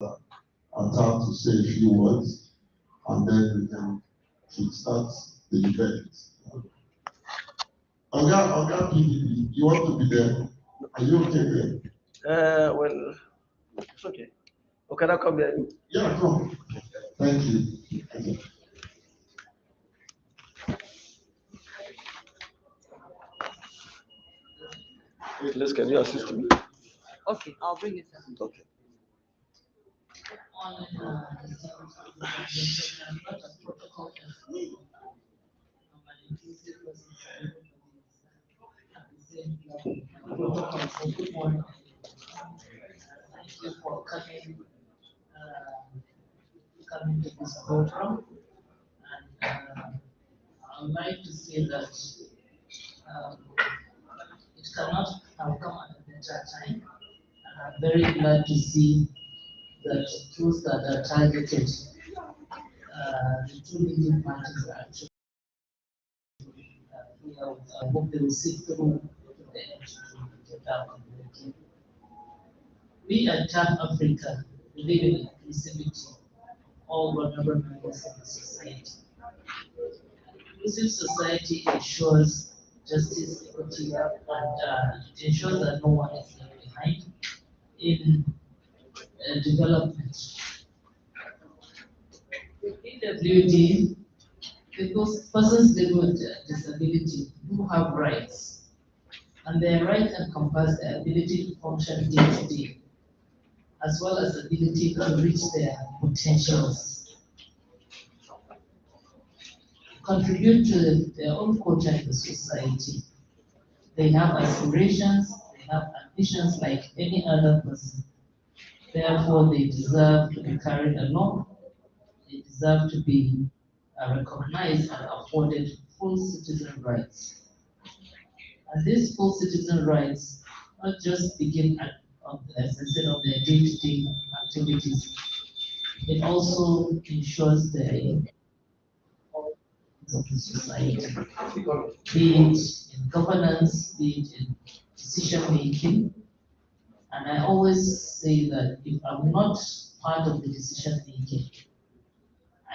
our time to say a few words, and then we can start the event. Oga PDP, you want to be there? Are you okay there? Well, it's okay. Or can I come there? Yeah, come. Thank you. Let's can you assist me? Okay, I'll bring it up. Okay. On protocol good morning. Thank you for coming to this program. And I would like to say that it cannot have come at a better time. And I'm very glad to see that those that are targeted, the two leading parties are actually I hope they will see through to the end to get our community. We at TAM Africa believe in inclusivity, all vulnerable members of the society. Inclusive society ensures justice, equity, and it ensures that no one is left behind in development. PWD, because persons living with disability do have rights, and their rights encompass the ability to function day to day, as well as the ability to reach their potentials, contribute to their own culture in the society. They have aspirations, they have ambitions like any other person. Therefore, they deserve to be carried along. They deserve to be recognized and afforded full citizen rights. And these full citizen rights not just begin at, as I said, on their day-to-day activities. It also ensures the of the society, be it in governance, be it in decision making. And I always say that if I'm not part of the decision making,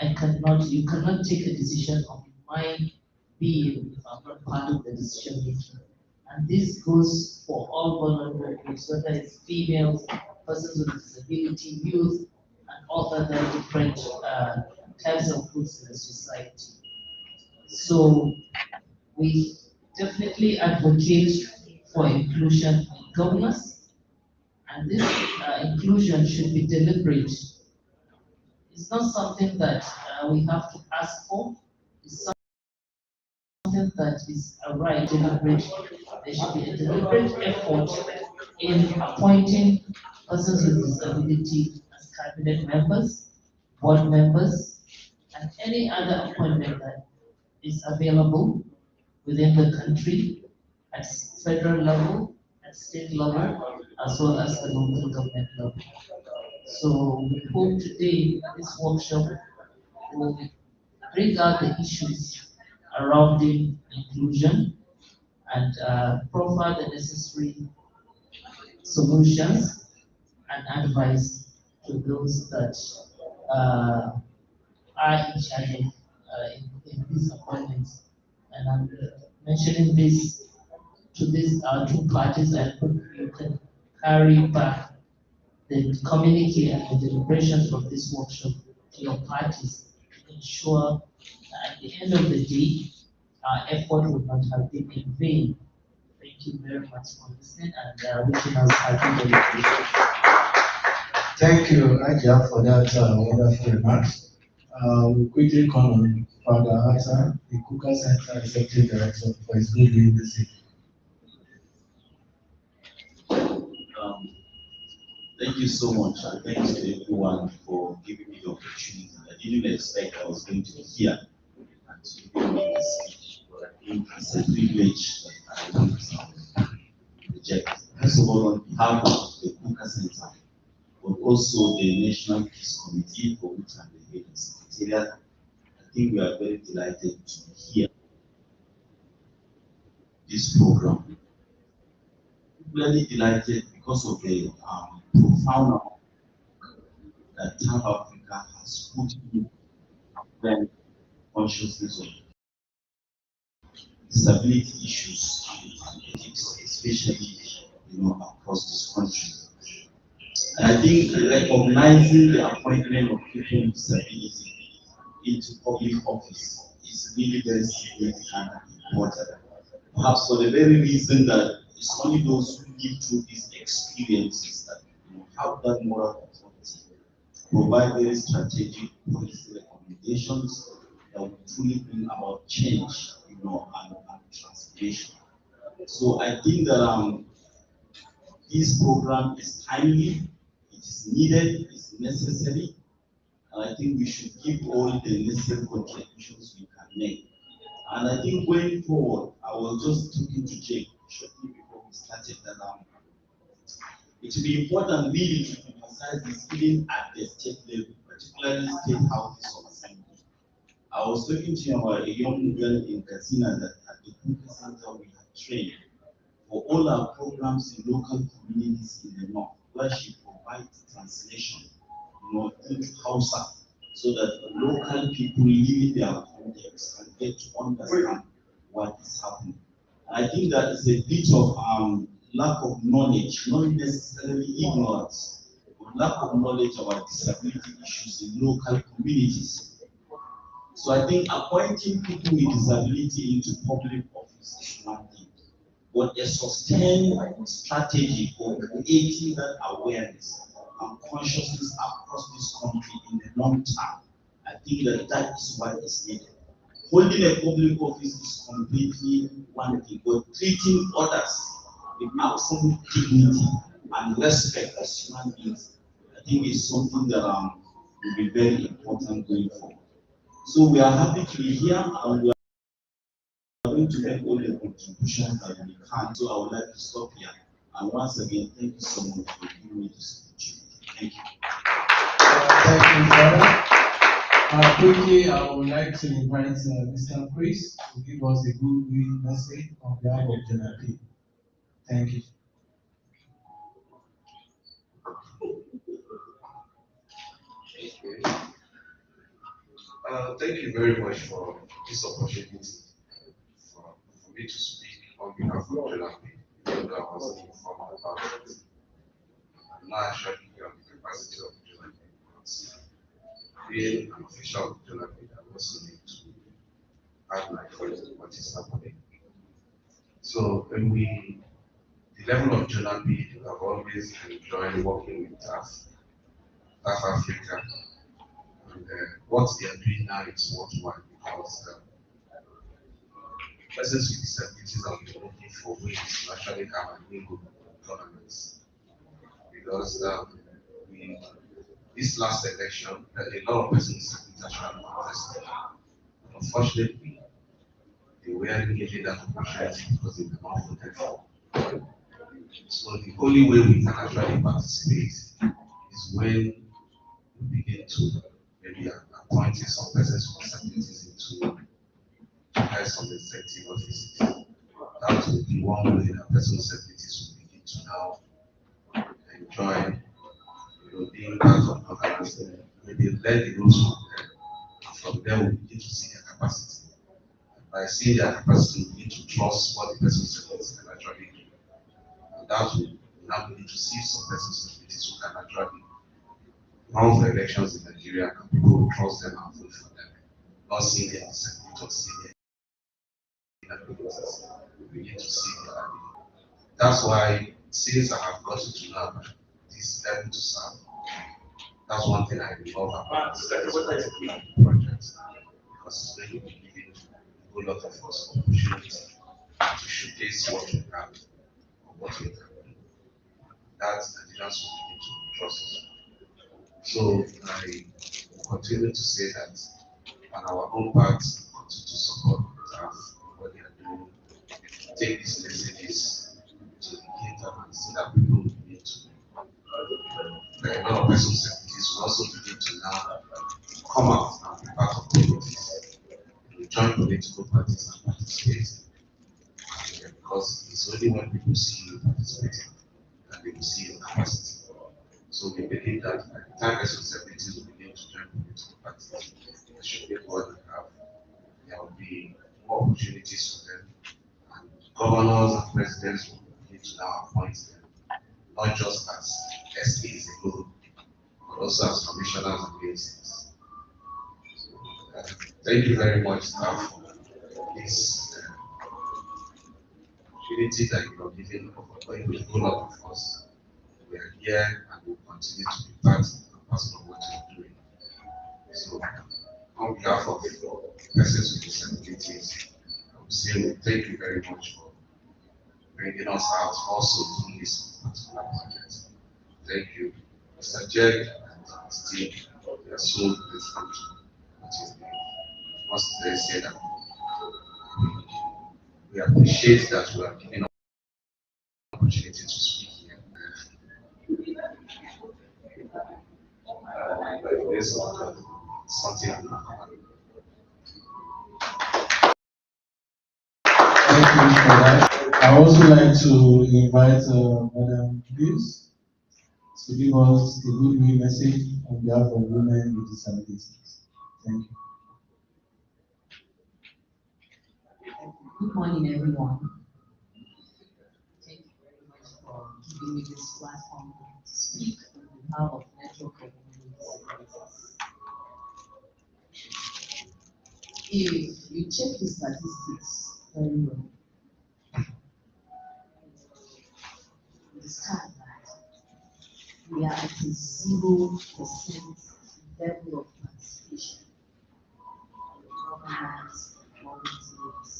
you cannot take a decision of my being if I'm not part of the decision making. And this goes for all vulnerable groups, whether it's females, persons with disability, youth, and all other different types of groups in the society. So we definitely advocate for inclusion in governance, and this inclusion should be deliberate. It's not something that we have to ask for. It's something that is a right, deliberate. There should be a deliberate effort in appointing persons with disability as cabinet members, board members, and any other appointment that is available within the country at federal level, at state level, as well as the local government level. So we hope today this workshop will bring out the issues around the inclusion and provide the necessary solutions and advice to those that are in charge of in these appointments. And I'm mentioning this to these two parties. I hope you can carry back the communique and the deliberations from this workshop to your parties to ensure that at the end of the day, our effort would not have been in vain. Thank you very much for listening and wishing us happy deliberations. Thank you, Aja, for that wonderful remarks. We'll quickly call on Father Hassan, the Kuka Center Executive Director, for his good leadership. Thank you so much, and thanks to everyone for giving me the opportunity. I didn't expect I was going to be here and to give me this speech, but I think it's a privilege that I won't reject. First of all, on behalf of the Kuka Center, but also the National Peace Committee, for which I'm the head of Secretariat, I think we are very delighted to be here. This program. Really delighted because of the profound that South Africa has put in then consciousness of disability issues and ethics, especially across this country. And I think recognizing the appointment of people with disability into public office is really very significant and important. Perhaps for the very reason that it's only those who live through these experiences that have that moral authority, provide very strategic policy recommendations that will truly bring about change, and transformation. So I think that this program is timely, it is needed, it's necessary, and I think we should give all the necessary contributions we can make. And I think going forward, I was just talking to Jake shortly before we started that it will be important really to emphasize this even at the state level, particularly state houses of assembly. I was talking to you about a young girl in Katsina that at the Kuka Center we have trained for all our programs in local communities in the north, where she provides translation, into Hausa, so that local people live in their context and get to understand what is happening. And I think that is a bit of lack of knowledge, not necessarily ignorance, but lack of knowledge about disability issues in local communities. So I think appointing people with disability into public office is one thing, but a sustained strategy for creating that awareness and consciousness across this country in the long term, I think that is what is needed. Holding a public office is completely one thing, but treating others with absolute dignity and respect as human beings, I think is something that will be very important going forward. So we are happy to be here and we are going to make all the contributions that we can. So I would like to stop here. And once again, thank you so much for giving me this opportunity. Thank you. Thank you, Father. Quickly, I would like to invite Mr. Chris to give us a good message on behalf of JNP. Thank you. Thank you very much for this opportunity for me to speak on behalf of JNP. Even though I wasn't informed about it. I'm not actually here on the capacity of JNP, but being an official of JNP, I also need to add my voice to what is happening. So when the level of JNP, we have always enjoyed working with us, South Africa. And what they are doing now is worthwhile because persons with disabilities are looking for ways to actually have a new governance. Because this last election, a lot of persons with disabilities actually contested. Unfortunately, they weren't given that opportunity because they were not voted for. So the only way we can actually participate is when we begin to maybe appointing some persons with disabilities into heads of executive offices. That will be one way that persons with disabilities will begin to now enjoy, being part of organizing, maybe learn the rules from them. And from there, we begin to see their capacity. And by seeing their capacity, we begin to trust what the persons with disabilities can actually do. And that will now begin to see some persons with disabilities who can actually run for elections in Nigeria, and people will trust them and vote for them, not seeing them as separate or seeing them as we begin to see their ability. That's why, since I have gotten to know this level to serve, that's one thing I love about this particular project, because it's really giving a whole lot of us opportunity to showcase what we have or what we can do. That's Nigerians will begin to trust us. So I continue to say that on our own part, continue to support what they are doing, take these messages to the kingdom and see that people begin to, like a lot of persons will also begin to now come out and be part of politics, join political parties and participate. Because it's only when people see you participating that they will see your capacity. So we believe that by the time persons opportunities for them. And governors and presidents will need to now appoint them, not just as SAs alone, but also as commissioners and ministers. Thank you very much, staff, for this opportunity that you are giving for going with all of us. We are here and will continue to be part and parcel of what you're doing. So, on behalf of persons with disabilities, I would say thank you very much for bringing us out also to this particular project. Thank you, Mr. Jed and his team. We are so grateful to what you've done. Must say that we appreciate that we are given an opportunity to speak here. By the grace of God, something will happen. Thank you for that. I also like to invite Madam Hughes to give us a goodwill message on behalf of women with disabilities. Thank you. Good morning, everyone. Thank you very much for giving me this platform to speak on behalf of Network of Women with Disabilities. If you check the statistics very well, you understand that we are at a 0% level of participation in governance, politics,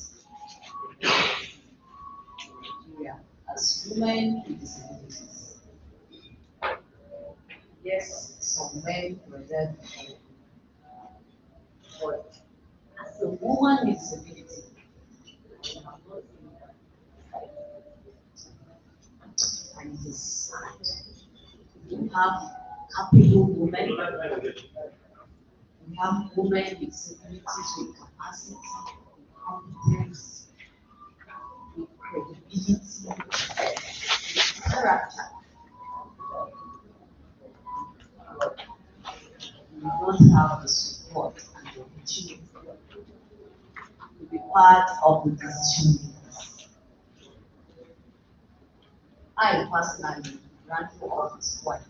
Nigeria as women with disabilities. Yes, some men were there before, but as a woman with disability, I have not seen that. And it is sad. We have capable women, we have women with disabilities, with capacity, with competence, with credibility, with character. We don't have the support and the opportunity to be part of the decision makers. I personally ran for office twice.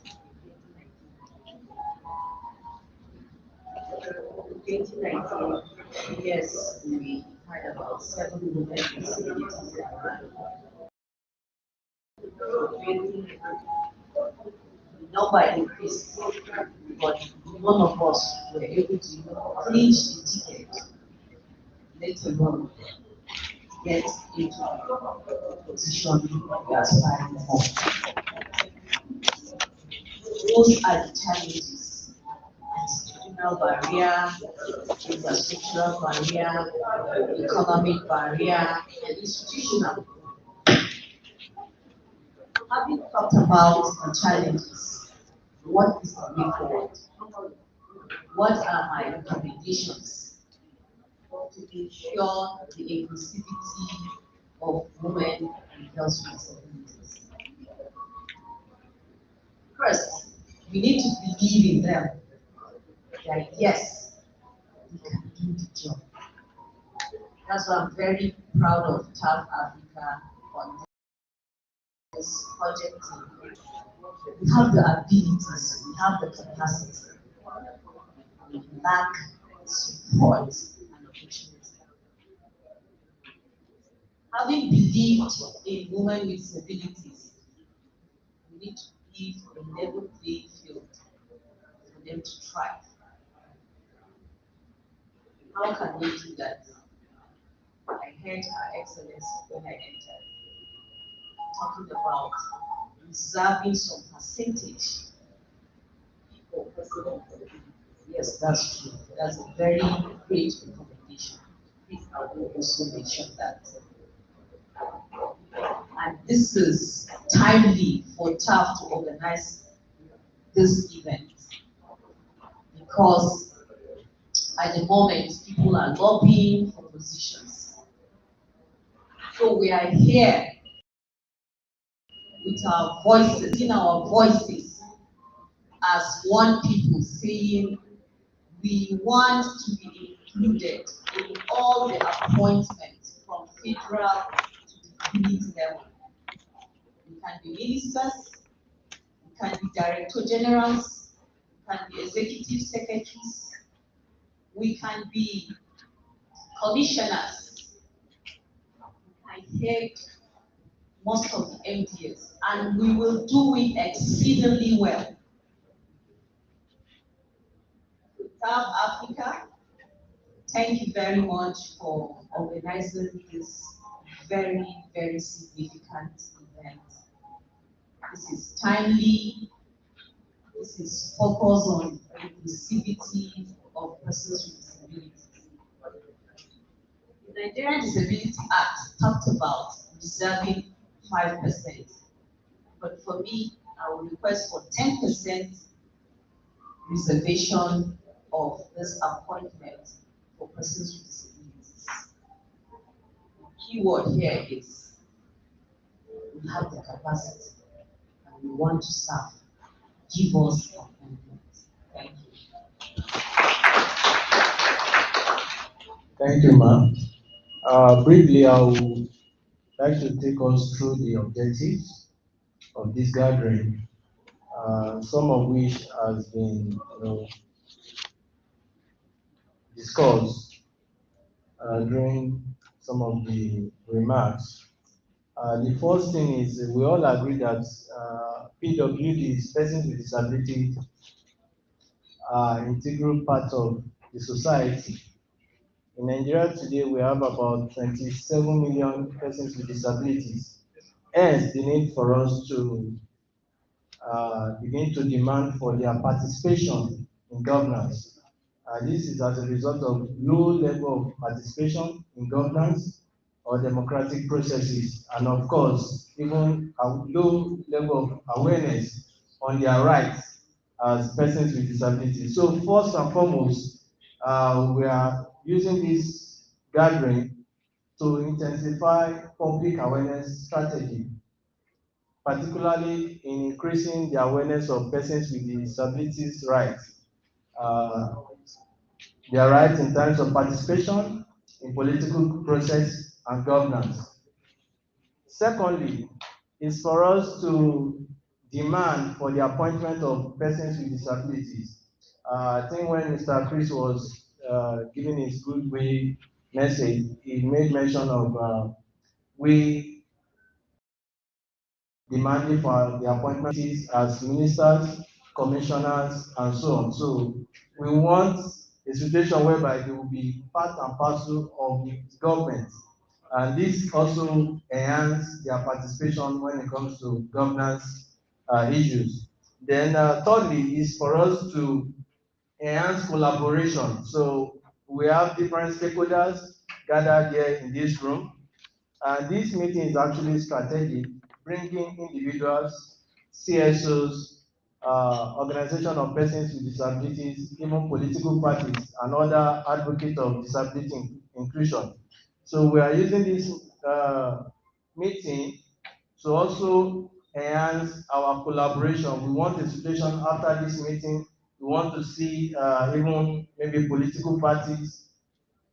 In 2019, yes, we had about 7 women with disabilities that ran. The number increased, but none of us were able to clinch the ticket, let alone get into the position we are aspiring for. Those are the challenges: institutional barrier, infrastructural barrier, economic barrier, and institutional. Having talked about the challenges, what is the way forward? What are my recommendations to ensure the inclusivity of women and girls with disabilities? First, we need to believe in them that yes, they can do the job. That's why I'm very proud of TAF Africa on this project team. We have the abilities, we have the capacity, we lack support and opportunity. Having believed in women with disabilities, we need to give a level playing field for them to thrive. How can we do that? I heard Her Excellency when I entered talking about reserving some percentage for personal development. Yes, that's true. That's a very great recommendation. Please, I will also mention that. And this is timely for TAF to organize this event because at the moment people are lobbying for positions. So we are here with our voices, in our voices as one people saying we want to be included in all the appointments federal to the unit level. We can be ministers, we can be director generals, we can be executive secretaries, we can be commissioners. I heard most of the MDs, and we will do it exceedingly well. South Africa, thank you very much for organizing this very, very significant event. This is timely. This is focused on inclusivity of persons with disabilities. The Nigerian Disability Act talked about reserving 5%, but for me, I would request for 10% reservation of this appointment for persons with disabilities. The key word here is we have the capacity and we want to serve. Give us appointments. Thank you. Thank you, ma'am. Briefly, I would like to take us through the objectives of this gathering, some of which has been discussed during some of the remarks. The first thing is we all agree that PWDs, persons with disability, are an integral part of the society. In Nigeria today, we have about 27 million persons with disabilities. Hence, the need for us to begin to demand for their participation in governance. This is as a result of low level of participation in governance or democratic processes, and of course, even a low level of awareness on their rights as persons with disabilities. So first and foremost, we are using this gathering to intensify public awareness strategy, particularly in increasing the awareness of persons with disabilities rights. Their rights in terms of participation in political process and governance. Secondly, is for us to demand for the appointment of persons with disabilities. I think when Mr. Chris was giving his good way message, he made mention of we demanding for the appointments as ministers, commissioners, and so on. So we want a situation whereby they will be part and parcel of the government. And this also enhance their participation when it comes to governance issues. Then thirdly is for us to enhance collaboration. So we have different stakeholders gathered here in this room. And this meeting is actually strategic, bringing individuals, CSOs, organization of persons with disabilities, even political parties, and other advocates of disability inclusion. So we are using this meeting to also enhance our collaboration. We want a situation after this meeting. We want to see even maybe political parties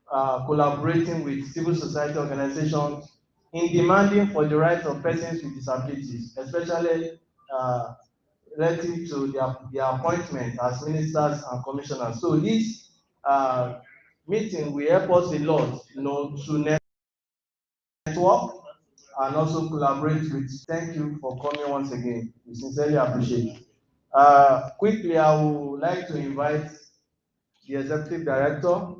collaborating with civil society organizations in demanding for the rights of persons with disabilities, especially relative to their appointment as ministers and commissioners. So this meeting will help us a lot, to network and also collaborate with. Thank you for coming once again. We sincerely appreciate it. Quickly, I would like to invite the executive director,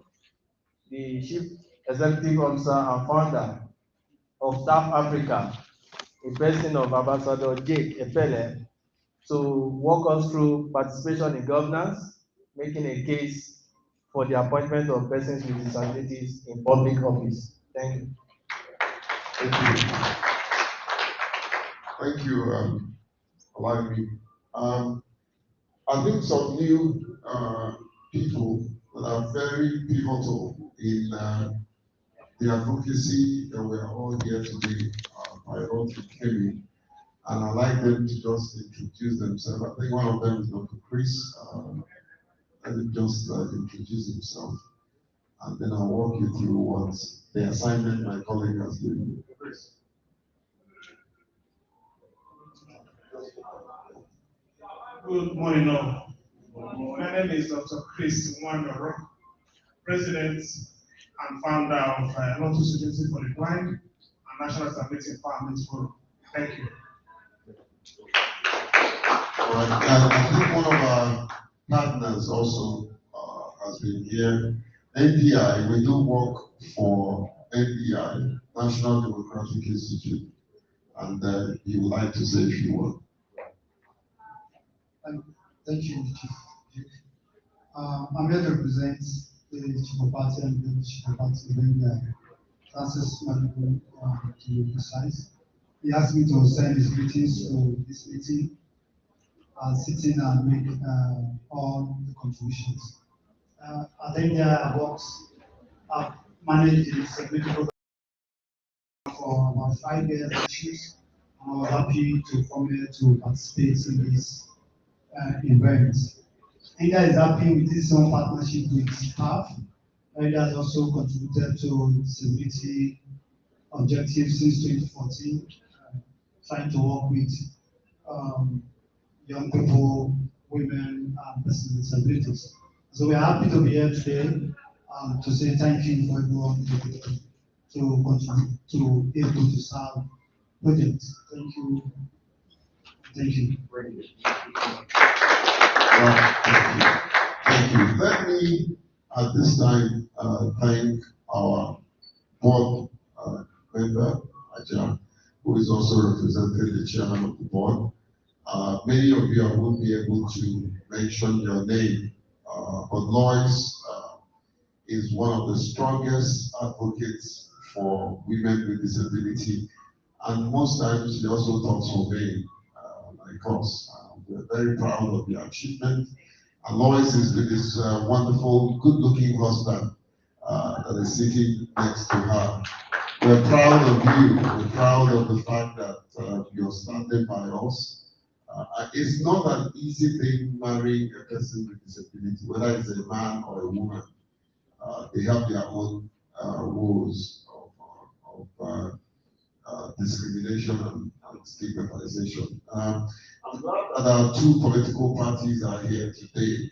the chief executive officer and founder of South Africa, a person of Ambassador Jake Epele, to walk us through participation in governance, making a case for the appointment of persons with disabilities in public office. Thank you. Thank you. Thank you, allowing me. I think some new people that are very pivotal in the advocacy that we are all here today, Pilot and Kerry, and I'd like them to just introduce themselves. I think one of them is Dr. Chris. Let him just introduce himself. and then I'll walk you through what the assignment my colleague has given me. Chris. Good morning, all. My name is Dr. Chris Mwandoro, President and founder of Lotus Agency for the Blind and National Stability Empowerment Forum. Thank you. All right. I think one of our partners also has been here. NDI, we do work for NDI, National Democratic Institute, and he would like to say a few words. Thank you, Chief. I'm here to represent the Chief of Party and the Chief of Party of NDI, Francis Madibu, to be precise. He asked me to send his greetings to this meeting, sit in and make all the contributions. At NDI, I've managed the disability program for about 5 years issues, and I was happy to come here to participate in this event. India is happy with its own partnership with staff. India has also contributed to disability objectives since 2014, trying to work with young people, women, and persons with disabilities. So we are happy to be here today to say thank you for everyone to contribute to able to serve projects. Thank you. Thank you. Thank you. Let me, at this time, thank our board member, Aja, who is also representing the chairman of the board. Many of you I won't be able to mention your name, but Lois is one of the strongest advocates for women with disability, and most times she also talks for men, like us. We're very proud of your achievement. And Lois is with this wonderful, good-looking husband that is sitting next to her. We're proud of you. We're proud of the fact that you're standing by us. It's not an easy thing marrying a person with disability, whether it's a man or a woman. They have their own woes of discrimination and stigmatization. I'm glad that our two political parties are here today.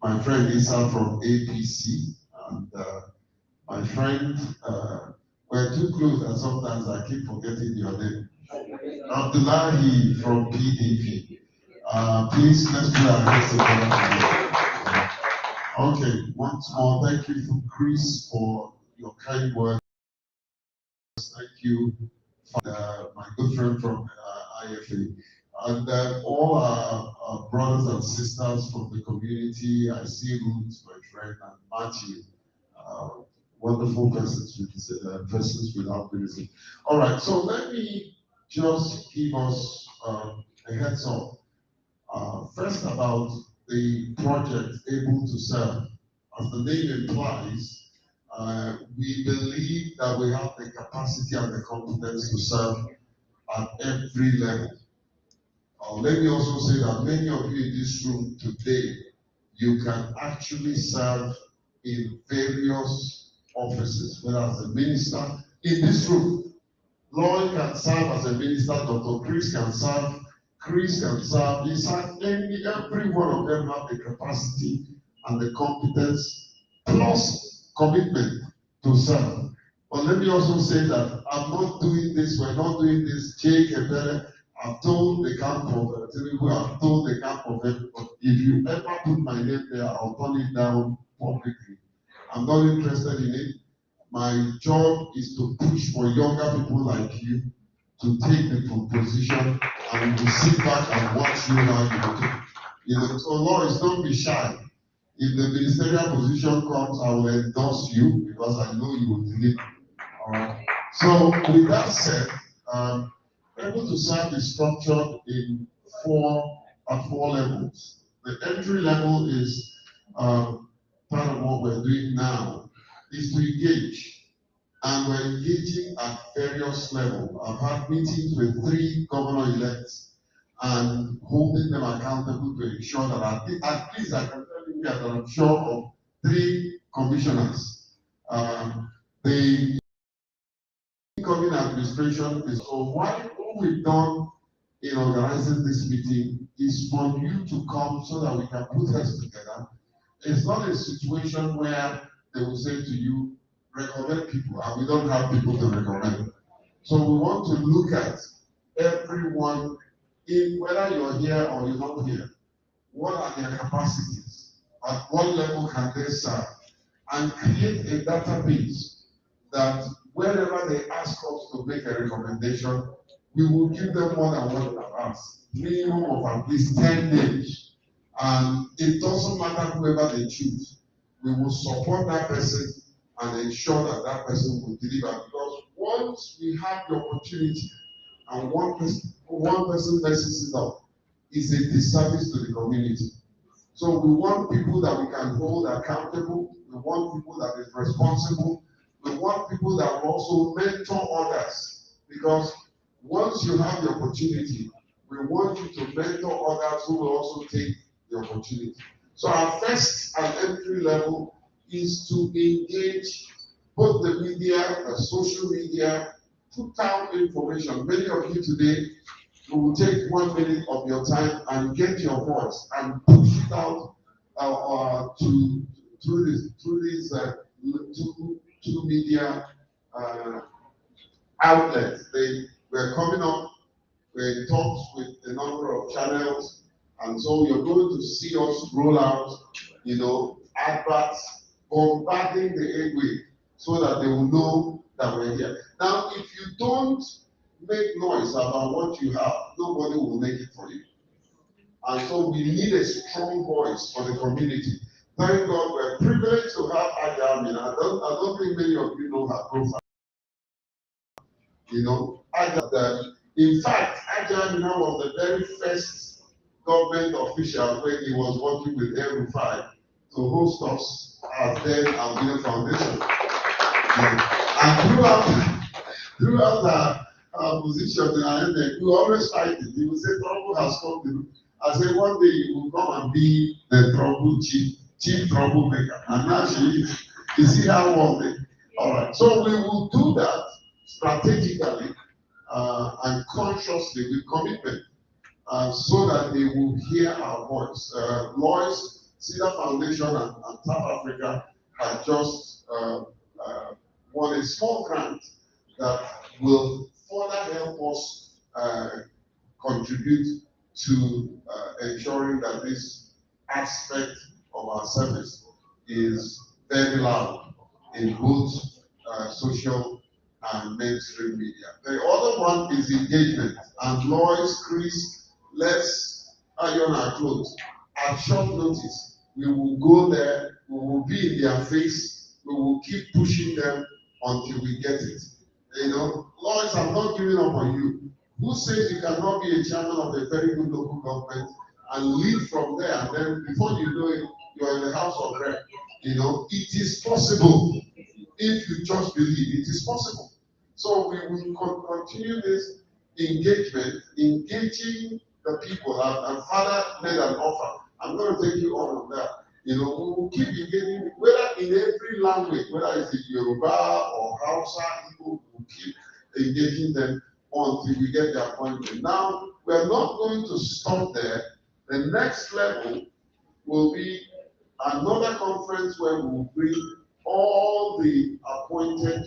My friend Isa from APC and my friend, we're too close and sometimes I keep forgetting your name. Abdullahi from PDP. Please, let's put our hands together. Okay, once more, thank you to Chris for your kind words. Thank you, my good friend from IFA. And all our brothers and sisters from the community. I see Ruth, my friend, and Matthew, wonderful persons with albinism. All right, so let me just give us a heads up. First about the project Able to Serve. As the name implies, we believe that we have the capacity and the competence to serve at every level. Let me also say that many of you in this room today, you can actually serve in various offices, whether as a minister in this room. Lloyd can serve as a minister, Dr. Chris can serve, every one of them have the capacity and the competence plus commitment to serve. But let me also say that I'm not doing this, we're not doing this, Jake and Bele. I've told the camp of Tinubu, I've told the camp of everybody, if you ever put my name there, I'll turn it down publicly. I'm not interested in it. My job is to push for younger people like you to take the position and to sit back and watch you how you do. You know, so Lord, don't be shy. If the ministerial position comes, I will endorse you because I know you will deliver. All right. So with that said, Able to Serve is structured in four levels. The entry level is part of what we're doing now, is to engage. And we're engaging at various levels. I've had meetings with 3 governor-elects and holding them accountable to ensure that at least I can tell you that I'm sure of 3 commissioners. The incoming administration is, so what we've done in organizing this meeting is for you to come so that we can put heads together. It's not a situation where they will say to you, recommend people, and we don't have people to recommend. So we want to look at everyone, in whether you're here or you're not here. What are their capacities? At what level can they serve? And create a database that wherever they ask us to make a recommendation, we will give them more than what they have asked. Minimum of at least 10 names. And it doesn't matter whoever they choose. We will support that person and ensure that that person will deliver. Because once we have the opportunity and one person messes it up, it's a disservice to the community. So we want people that we can hold accountable. We want people that is responsible. We want people that will also mentor others. Because once you have the opportunity, we want you to mentor others who will also take the opportunity. So our first and entry level is to engage both the media, the social media, put out information. Many of you today, we will take 1 minute of your time and get your voice and push it out through these two media outlets. They were coming up. We're in talks with a number of channels, and so you're going to see us roll out, adverts bombarding the airway so that they will know that we're here. Now, if you don't make noise about what you have, nobody will make it for you. And so we need a strong voice for the community. Thank God we're privileged to have Aja Amina. I don't think many of you know her profile. In fact, Aja Amina was the very first government official when he was working with El-Rufai to host us as then Albino Foundation. And throughout our position in IMF, we always fight it. He would say, trouble has come to. I said, one day you will come and be the trouble chief troublemaker. And now she is. You see how one day. All right. So we will do that strategically and consciously with commitment so that they will hear our voice. Lois, Cedar Foundation and South Africa had just won a small grant that will further help us contribute to ensuring that this aspect of our service is very loud in both social and mainstream media. The other one is engagement. And Lois, Chris, let's iron our clothes. At short notice, we will go there, we will be in their face, we will keep pushing them until we get it. Lois, I'm not giving up on you. Who says you cannot be a chairman of a very good local government and lead from there, and then before you know it, you are in the House of Rep? It is possible. If you just believe, it is possible. So we will continue this engagement, engaging the people. And Father made an offer. I'm going to take you on that. We will keep engaging, whether in every language, whether it's in Yoruba or Hausa, people will keep engaging them until we get the appointment. Now, we're not going to stop there. The next level will be another conference where we will bring all the appointed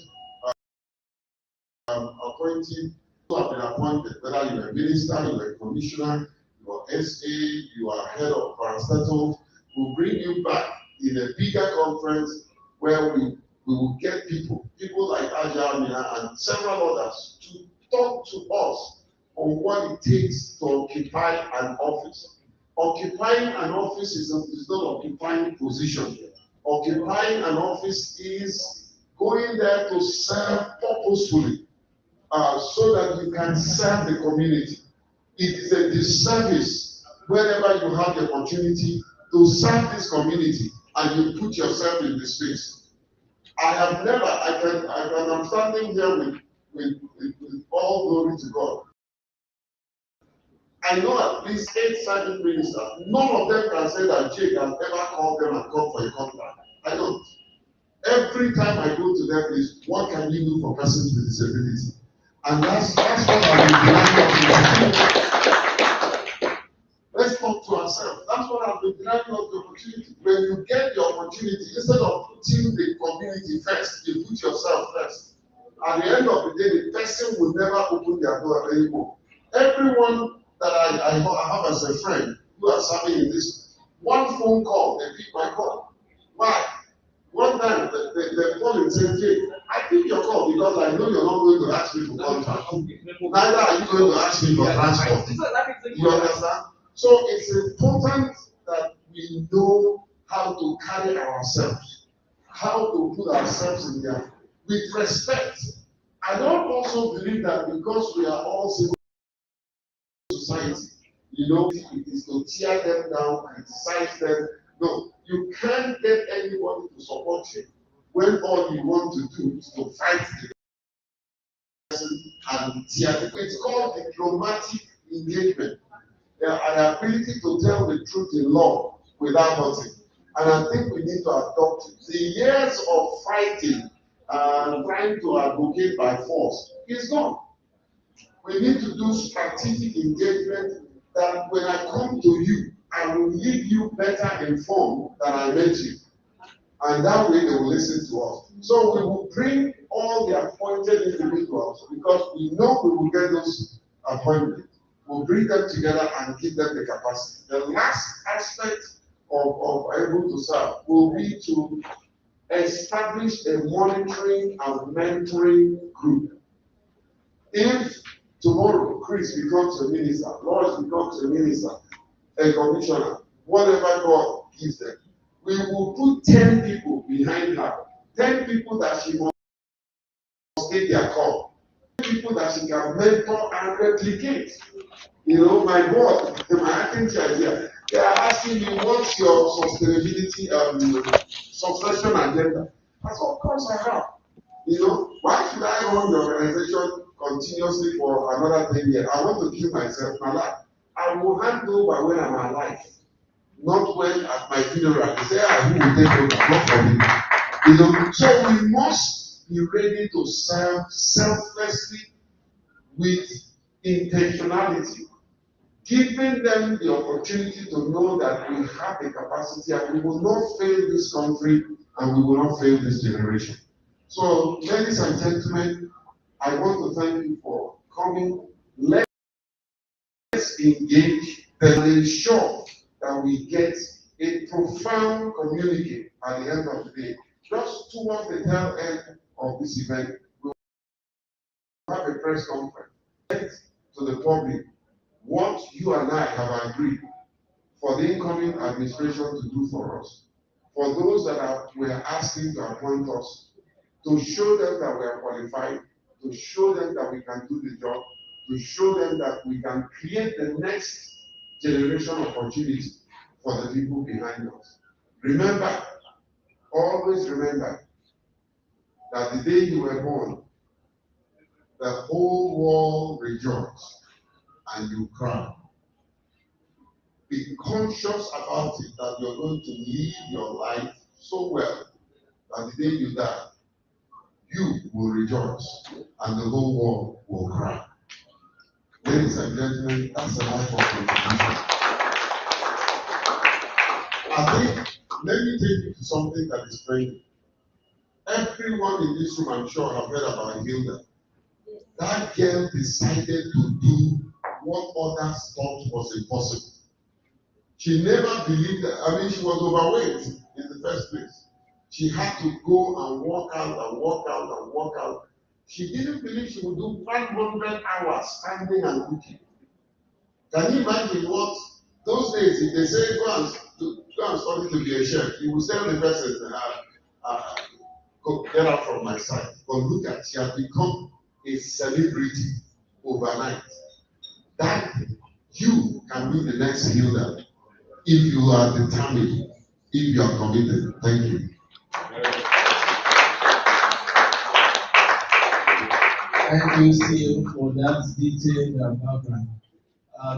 appointees who have been appointed, whether you're a minister, you're a commissioner, you're SA, you are head of parastatals. We'll bring you back in a bigger conference where we will get people like Aja Amina and several others to talk to us on what it takes to occupy an office. Occupying an office is not occupying position. Occupying an office is going there to serve purposefully so that you can serve the community. It is a disservice whenever you have the opportunity to serve this community and you put yourself in this space. I have never, I'm standing here with all glory to God. I know at least 8 serving ministers. None of them can say that Jake has ever called them and called for a contract. I don't. every time I go to them is, what can you do for persons with disability? And that's what I've been denying of. Let's talk to ourselves. That's what I've been denying of the opportunity. When you get the opportunity, instead of putting the community first, you put yourself first. At the end of the day, the person will never open their door anymore. Everyone that I have as a friend who are serving in this, one phone call, they pick my call. Why? One time they call and say, hey, I pick your call because I know you're not going to ask me for contract. Neither are you going to ask me for transport. You understand? So it's important that we know how to carry ourselves, how to put ourselves in there with respect. I don't also believe that because we are all civil society, it is to tear them down, criticize them. No, you can't get anybody to support you when all you want to do is to fight the person and tear them. It's called diplomatic engagement. An ability to tell the truth in law without hurting. And I think we need to adopt it. The years of fighting and trying to advocate by force is gone. We need to do strategic engagement that when I come to you, I will leave you better informed than I met you. And that way they will listen to us. So we will bring all the appointed individuals because we know we will get those appointments. We'll bring them together and give them the capacity. The last aspect of able to serve will be to establish a monitoring and mentoring group. If tomorrow Chris becomes a minister, Lawrence becomes a minister, a commissioner, whatever God gives them, we will put 10 people behind her, 10 people that she must take their call, 10 people that she can mentor and replicate. My board, my acting chair here, they are asking me, what's your sustainability succession agenda? That's all course I have. Why should I run the organization continuously for another 10 years? I want to kill myself, my life. I will hand over when I'm alive, not when at my funeral. They say, who will take over? Not for me. So we must be ready to serve selflessly with intentionality, giving them the opportunity to know that we have the capacity and we will not fail this country and we will not fail this generation. So, ladies and gentlemen, I want to thank you for coming. Let's engage and ensure that we get a profound communique at the end of the day. Just towards the tail end of this event, we will have a press conference to the public what you and I have agreed for the incoming administration to do for us. For those that we are asking to appoint us, to show them that we are qualified, to show them that we can do the job, to show them that we can create the next generation opportunity for the people behind us. Remember, always remember that the day you were born, the whole world rejoiced and you cried. Be conscious about it that you're going to live your life so well that the day you die, you will rejoice and the whole world will cry. Ladies and gentlemen, that's the life of contribution. I think, let me take you to something that is trending. Everyone in this room, I'm sure, have heard about Hilda. That girl decided to do what others thought was impossible. She never believed that, she was overweight in the first place. She had to go and work out and work out and work out. She didn't believe she would do 500 hours standing and cooking. Can you imagine what those days, if they say go and study to be a chef, you will tell the person, go get out from my side. But look at, she has become a celebrity overnight. That you can be the next Hilda if you are determined, if you are committed. Thank you. Thank you, Steve, for that detailed background.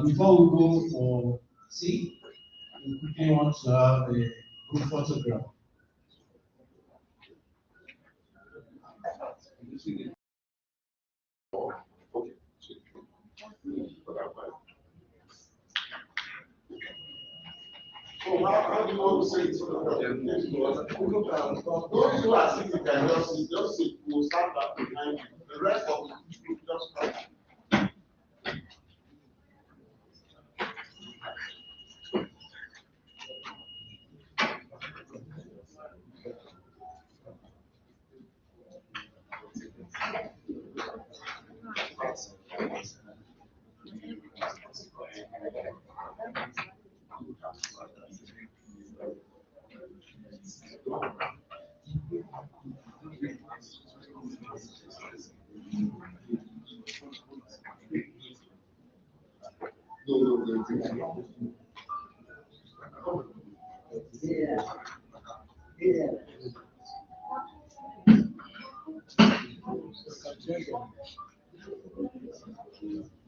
Before we go for C, we quickly want to have a group photograph. Okay. So how do you want to say it? Those who are sitting can just sit. We'll start that behind you. The rest of the people just come.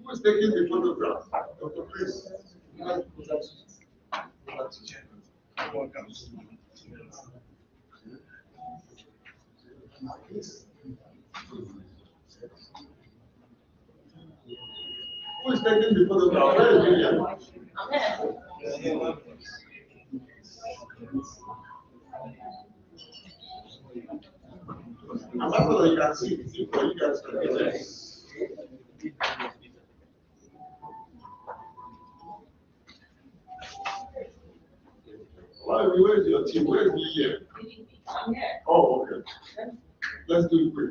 Who is taking the photograph? Dr. Chris. Who is taking the photograph? Where is William? Ambassador, you can see it. You guys can get it. Where is your team? Where is William? I'm here. Oh, okay. Let's do it quick.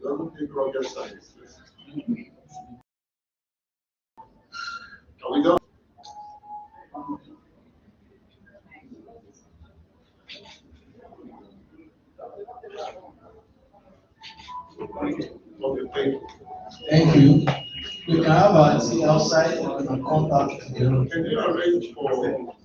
Doesn't take rocket science. Are we done? Okay, thank you. Thank you. We can have our tea outside and come back to the room. Can you arrange for?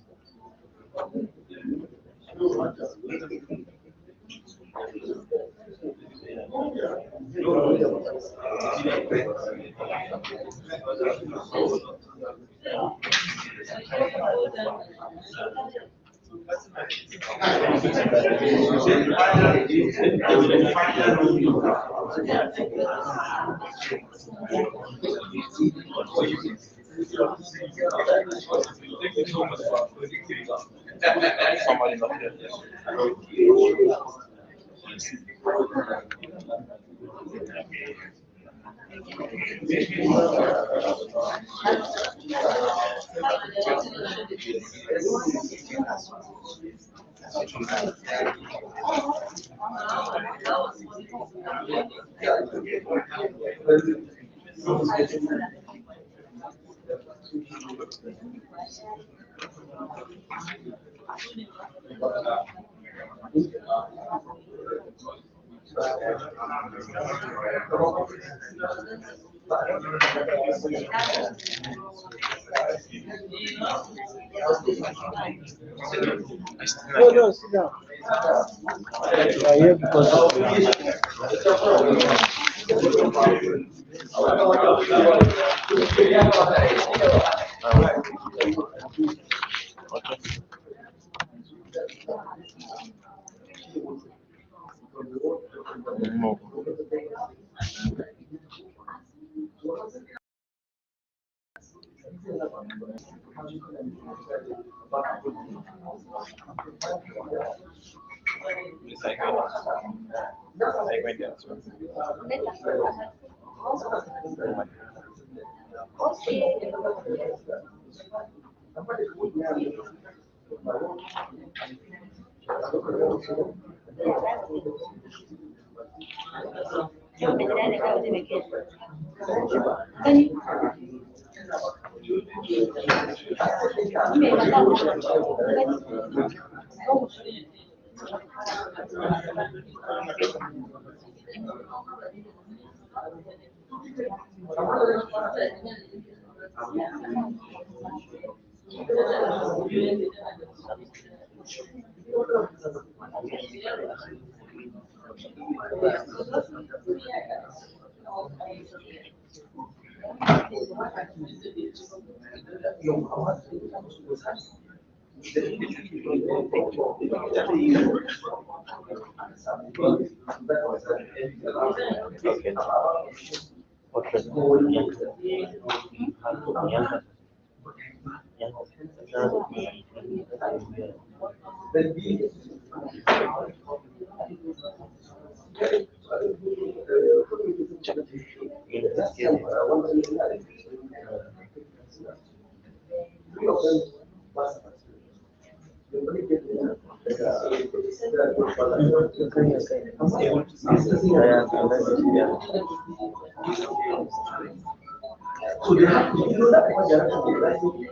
No, no, sit down. You are here because of no. I went there as well.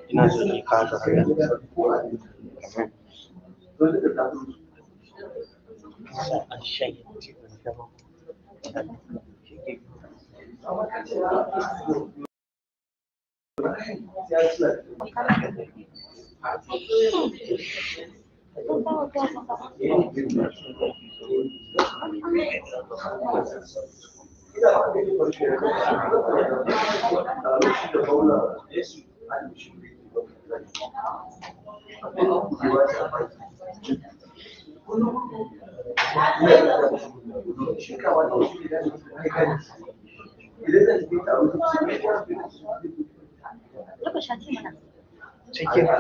ina so ki kawo a shan cikin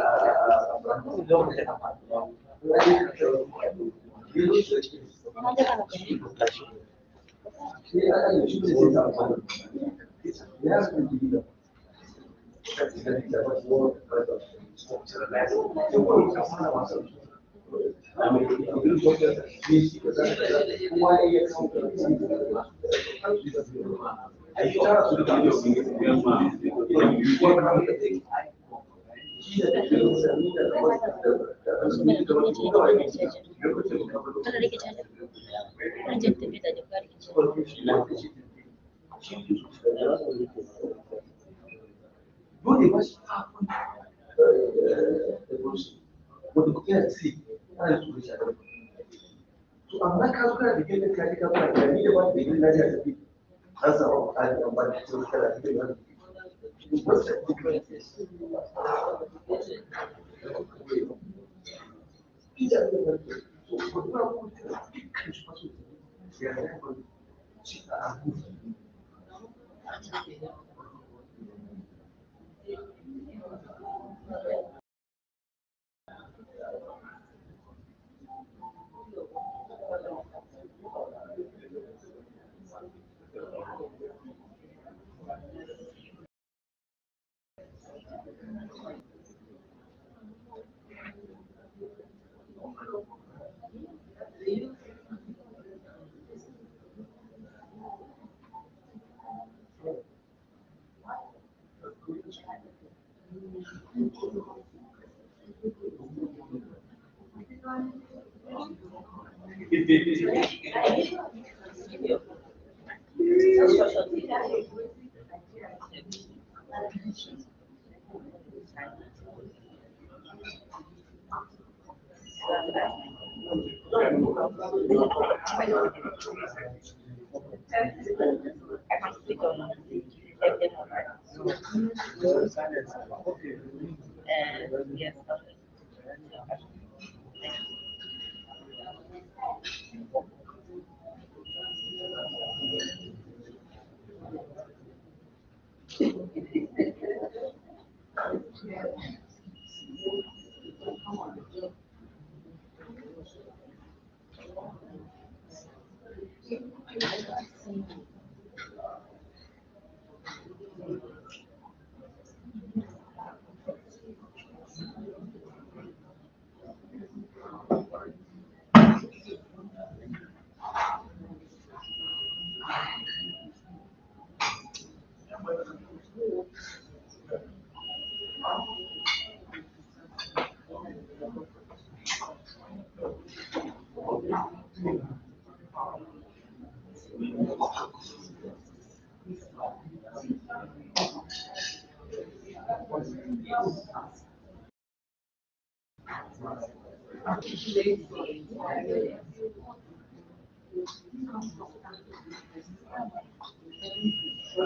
They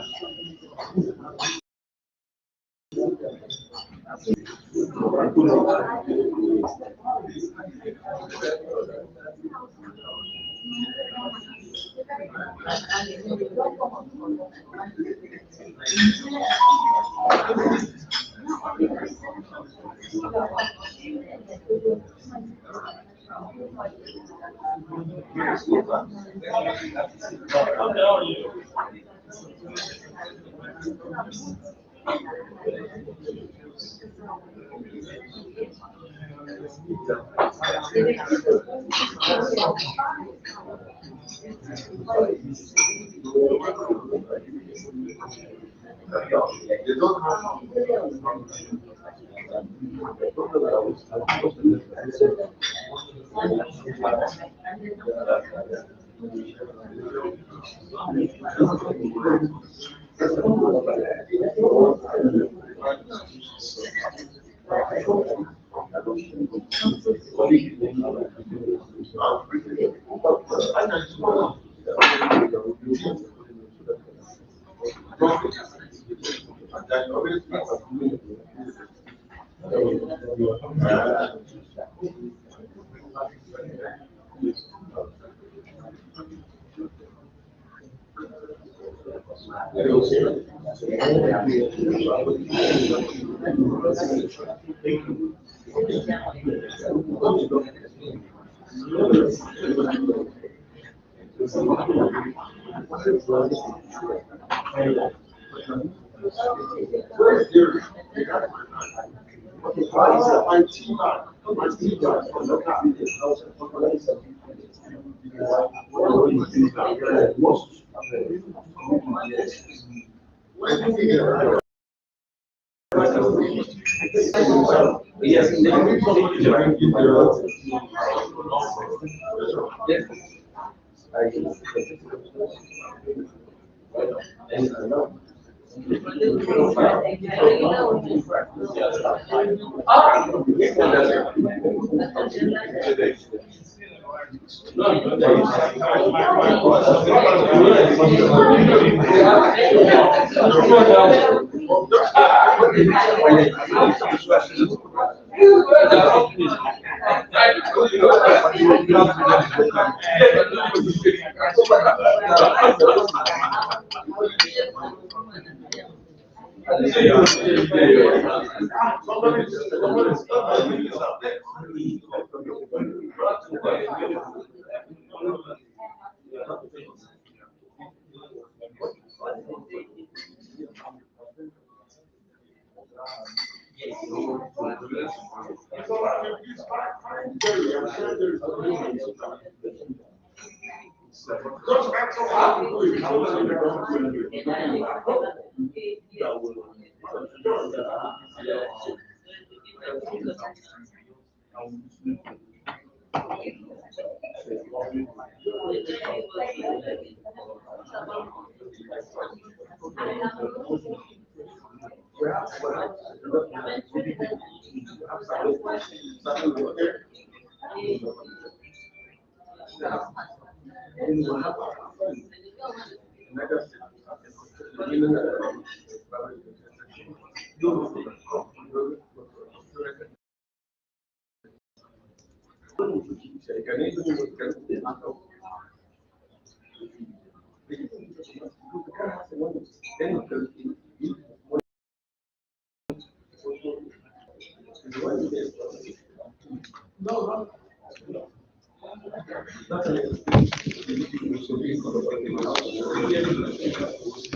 don't have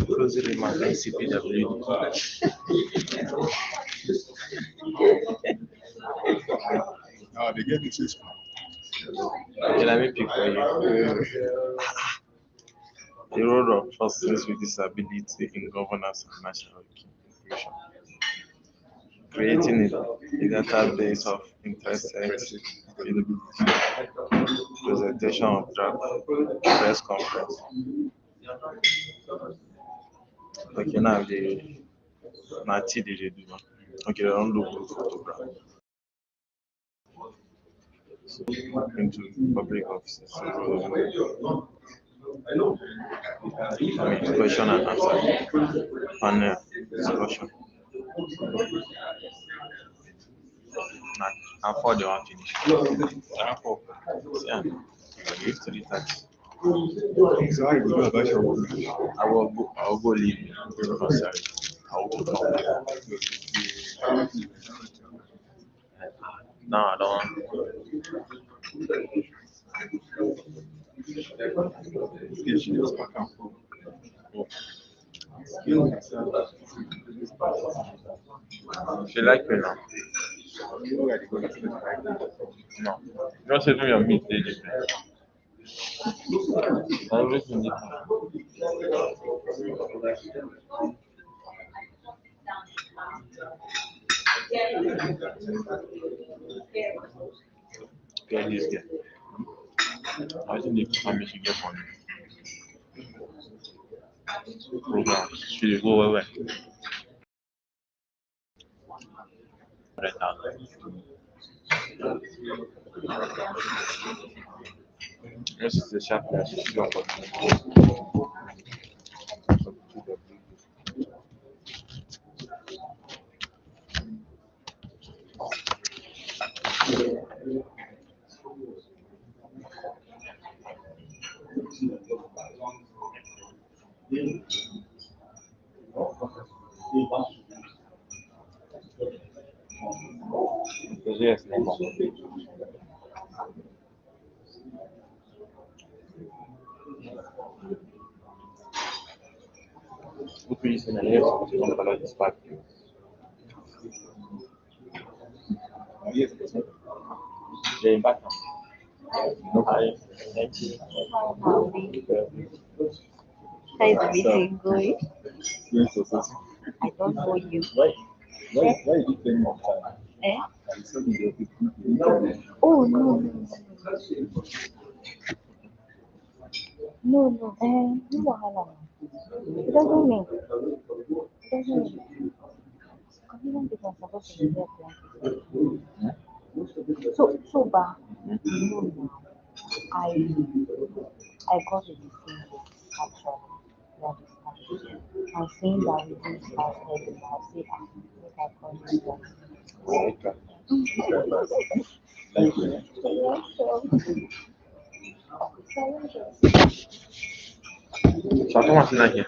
closing remark NCPW. They get the system. Okay, let me pick for you. The role of persons with disability in governance and national inclusion. Creating a database of interested availability, presentation of draft, press conference. Okay, now the Nati did it do. Okay, I don't look good photograph into public offices. with question and answer. Panel discussion. Now for the one finish. Now for yeah, give to the tax. So how you go about your work? I will go leave. Oh, sorry. I will go come back. No, I don't want. Get you just back and forth. She like me now. You gotta go to the right. No. Just say to your meat dey different. Everything different. Get this girl. I think the family should get money. Programs. She dey go well. 100,000. This is the sharpness. She's got yes, no. What we using a year so we don't follow this back. Yes, Jay back now. No, thank you. How is the meeting going? yes, so. I don't know you. Why you take more time? Eh? And so you get it. Oh, no, no, no. No wahala. It doesn't mean. It doesn't mean. Even if I'm supposed to be there plenty. So, you know now, I got a decision actually. You understand? And seeing that we didn't start early, I'll say, make I call you guys. Thank you. Yeah, so, So I come and sit down here.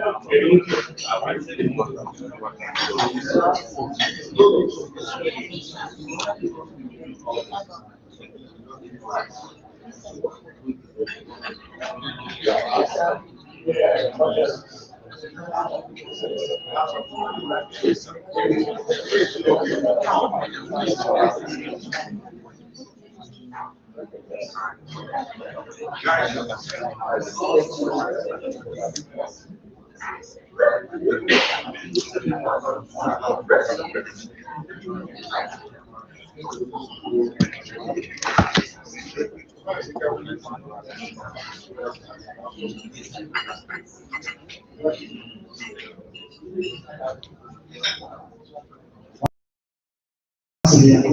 Good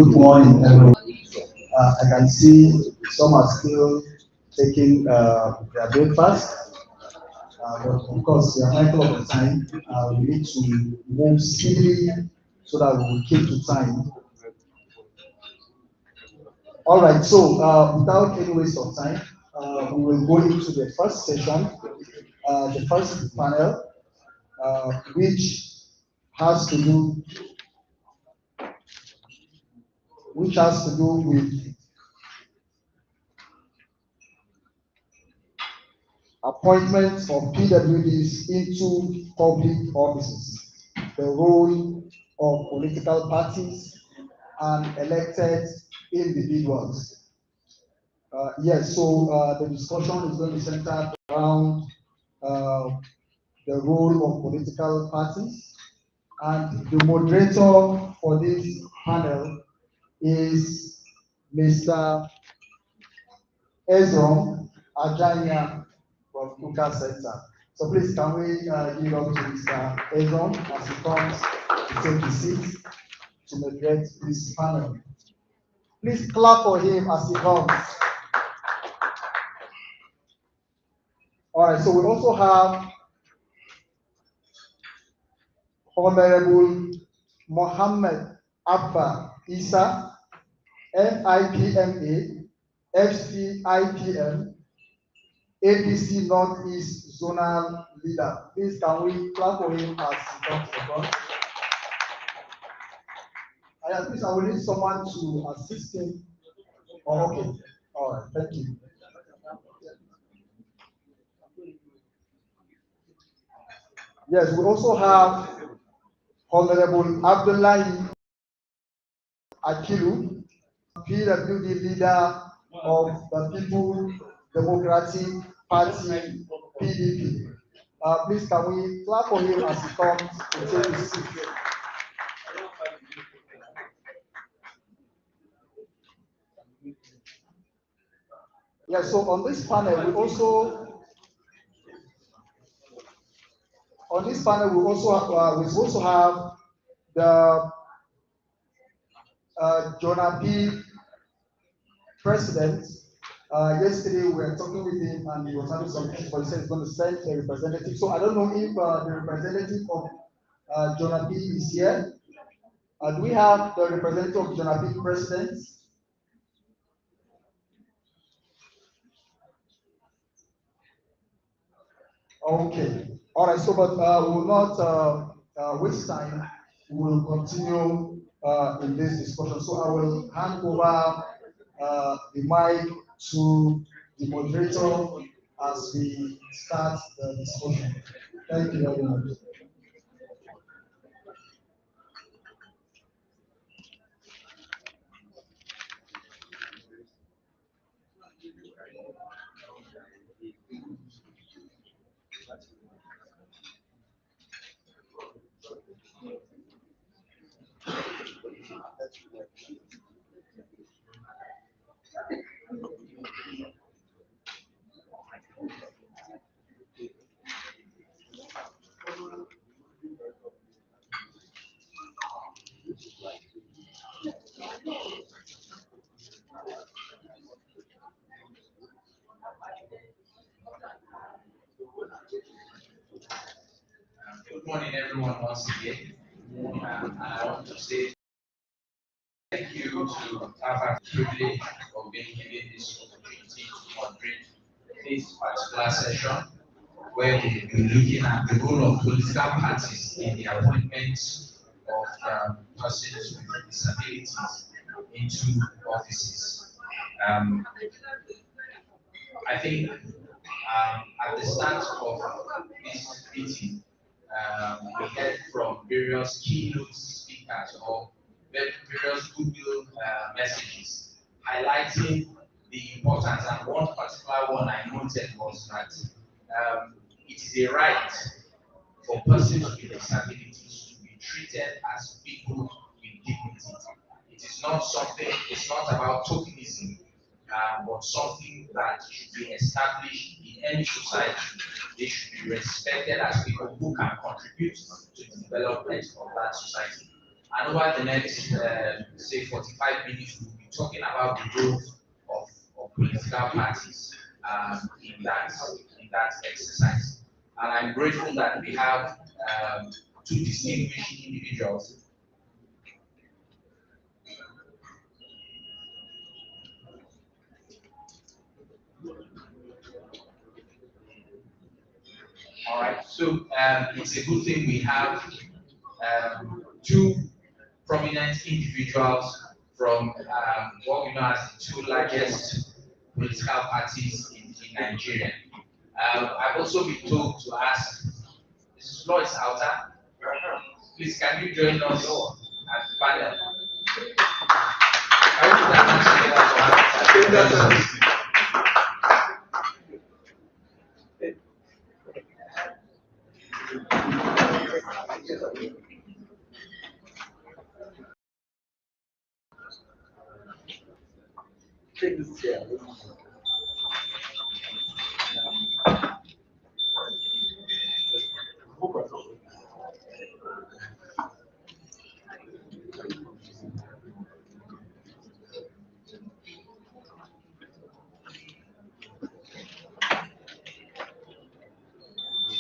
morning, everyone. I can see some are still taking their breakfast. But of course, we are mindful of the time. We need to move speedily so that we will keep to time. All right, so without any waste of time, we will go into the first session, the first panel, which has to do with appointments of PWDs into public offices, the role of political parties and elected individuals. Yes, so the discussion is going to center around the role of political parties, and the moderator for this panel is Mr. Ezrom Ajanya from Kuka Center. So please, can we give up to Mr. Ezrom as he comes to take his seat to moderate this panel. Please clap for him as he comes. All right, so we also have Honorable Mohammed Abba Isa, NIPMA, FCIPM, ABC Northeast Zonal Leader. Please, can we clap for him as he comes to the front? Please, I will need someone to assist him. Oh, okay. All right, thank you. Yes, we also have Honorable Abdullahi Akilu, PWD leader of the People Democratic Party, PDP. Please, can we clap for him as he comes to take his seat? Yeah, so on this panel, we also have the Jonah B. president. Yesterday we were talking with him and he was having some issues, but he said he's going to send a representative. So I don't know if the representative of Jonah B is here. Do we have the representative of Jonah B president? Okay. All right. So, but we will not waste time. We will continue in this discussion. So I will hand over the mic to the moderator as we start the discussion. Thank you very much. Good morning, everyone, once again. I want to say thank you to Taba privilege of being given this opportunity to moderate this particular session. where we'll be looking at the role of political parties in the appointment of persons with disabilities into offices. I think at the start of this meeting, we heard from various keynote speakers or various Google messages highlighting the importance, and one particular one I noted was that it is a right for persons with disabilities to be treated as people with dignity. It is not something, it's not about tokenism, but something that should be established in any society. They should be respected as people who can contribute to the development of that society. And over the next, say, 45 minutes, we'll be talking about the role of political parties in that exercise. And I'm grateful that we have two distinguished individuals. All right, so it's a good thing we have two prominent individuals from what we know as the two largest political parties in Nigeria. I've also been told to ask Mrs. Lois Alta, please can you join us at the panel? I hope that Take this chair.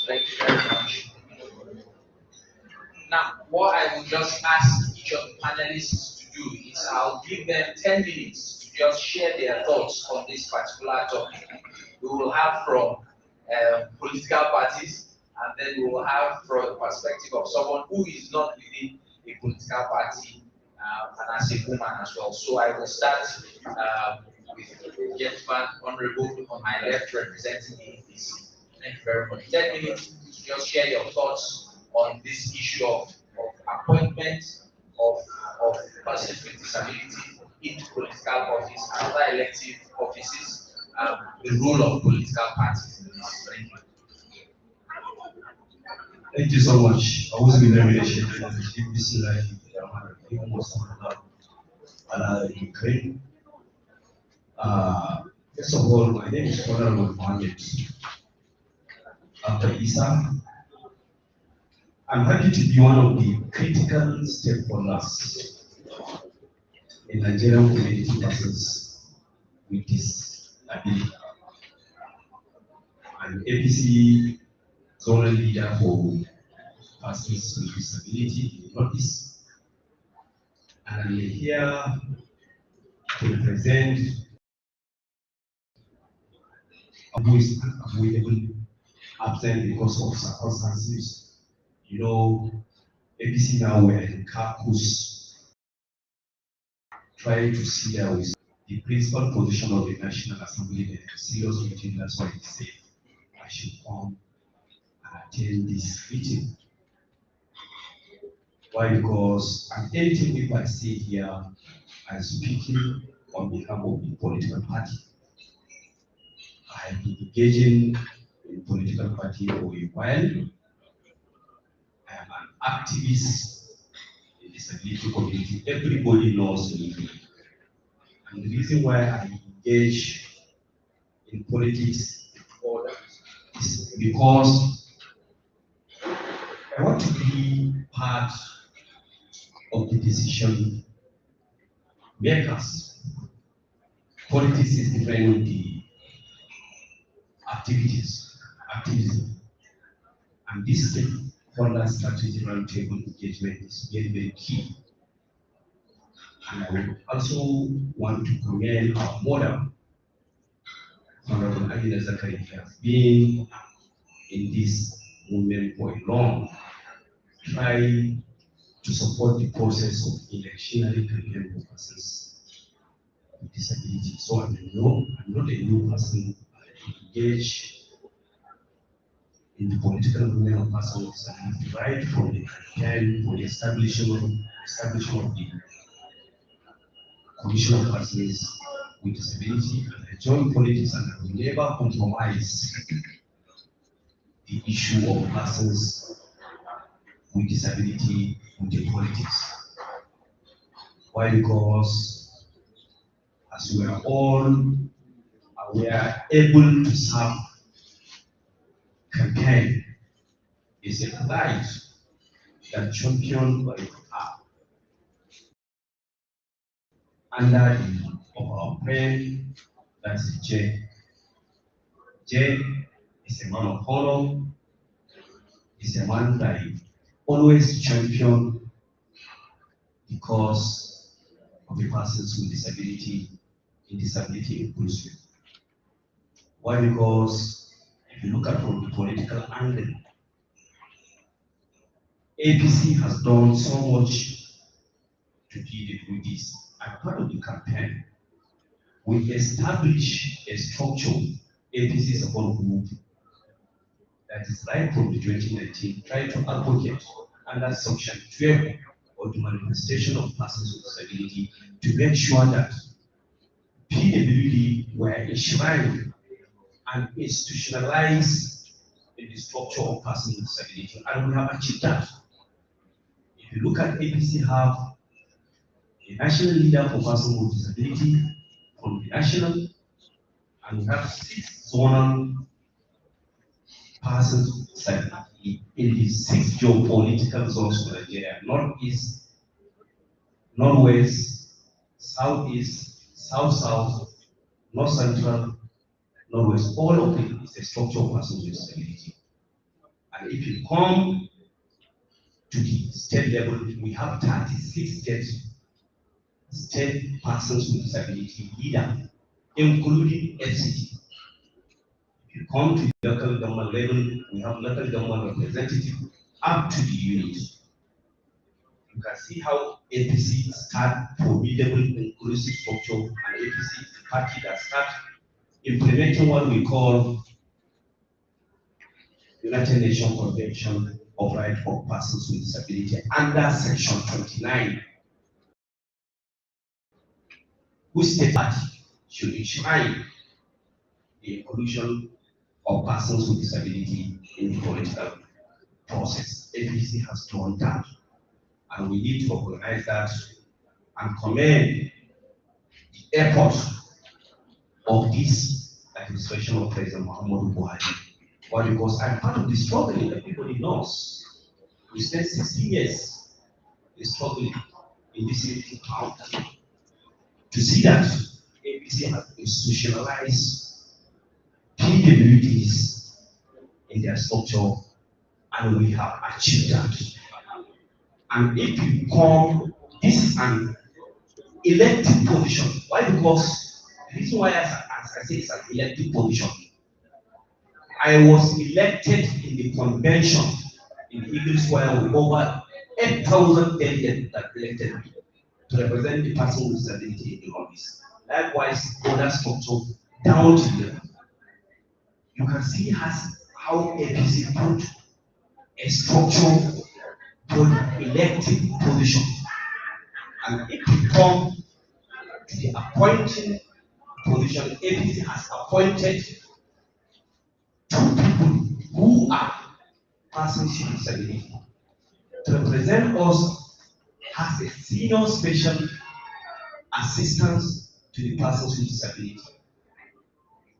Thank you very much. Now, what I will just ask each of the panelists to do is I'll give them 10 minutes to just share their thoughts on this particular topic. We will have from political parties, and then we will have from the perspective of someone who is not within a political party and as a woman as well. So I will start with the gentleman, honorable on my left, representing the APC. Thank you very much. 10 minutes to just share your thoughts on this issue of appointment of persons with disability into political office and other elective offices, the role of political parties in this. Thank you. Thank you so much. I was in relation to the BBC like almost Ukraine. First of all, my name is Honorable Mohammed. After Isa, I'm happy to be one of the critical stakeholders in Nigerian community persons with disability. I'm APC zonal leader for persons with disability in Northeast, and I'm here to represent who is unavoidable absent because of circumstances. You know, ABC now we're in caucus trying to see how is the principal position of the National Assembly in a serious meeting. That's why he said I should come and attend this meeting. Why? Because anything if I say here, I'm speaking on behalf of the political party. I have been engaging in political party for a while. I am an activist in the disability community. Everybody knows me. And the reason why I engage in politics is because I want to be part of the decision makers. Politics is different with the activism. And this stakeholder strategy roundtable engagement is very, very key. And I would also want to commend our model, Honorable Agnes Zachary, has been in this movement for a long, try to support the process of electionary campaign for persons with disability. So I'm not a new person. I engage in the political movement of persons with disability right from the campaign for the establishment of the Commission of Persons with Disability, and I joined politics and I will never compromise the issue of persons with disability with the politics. Why? Because as we are all aware, able to serve campaign is a right that championed by under the of our friend, that's Jay. Jay is a man of honor, is a man that always champion the cause of the persons with disability in disability inclusion. Why? Because if you look at from the political angle, APC has done so much to deal with this. As part of the campaign, we established a structure, APC support group, that is right from the 2019, trying to advocate under Section 12 of the Manifestation of Persons with Disability to make sure that PWD were enshrined and institutionalized in the structure of persons with disability, and we have achieved that. If you look at APC, have a national leader for persons with disability from the national, and we have 6 zonal persons with disability in the 6 geopolitical zones of Nigeria: Northeast, Northwest, Southeast, South-South, North Central, Northwest. All of it is a structure of persons with disability. And if you come to the state level, we have 36 state persons with disability leader, including FCT. If you come to the local government level, we have local government representative up to the unit. You can see how APC start formidable inclusive structure, and APC is the party that start implementing what we call United Nations Convention of Rights of Persons with Disability under Section 29, which state party should enshrine the inclusion of persons with disability in the political process. APC has done that, and we need to recognize that and commend the effort of this administration of President Muhammadu Buhari. Why? Because I'm part of the struggle. Everybody knows. We spent 60 years struggling in this unity county to see that APC has institutionalized PWDs in their structure, and we have achieved that. And if you come, this is an elected position. Why? Because the reason why, as I say, it's an elected position. I was elected in the convention in Eagle Square with over 8,000 delegates that elected me to represent the person with disability in the office. Likewise, other structure down to the level. You can see how APC put a structure for the elected position. And if you come to the appointing position, APC has appointed 2 people who are persons with disability to represent us as a senior special assistant to the persons with disability.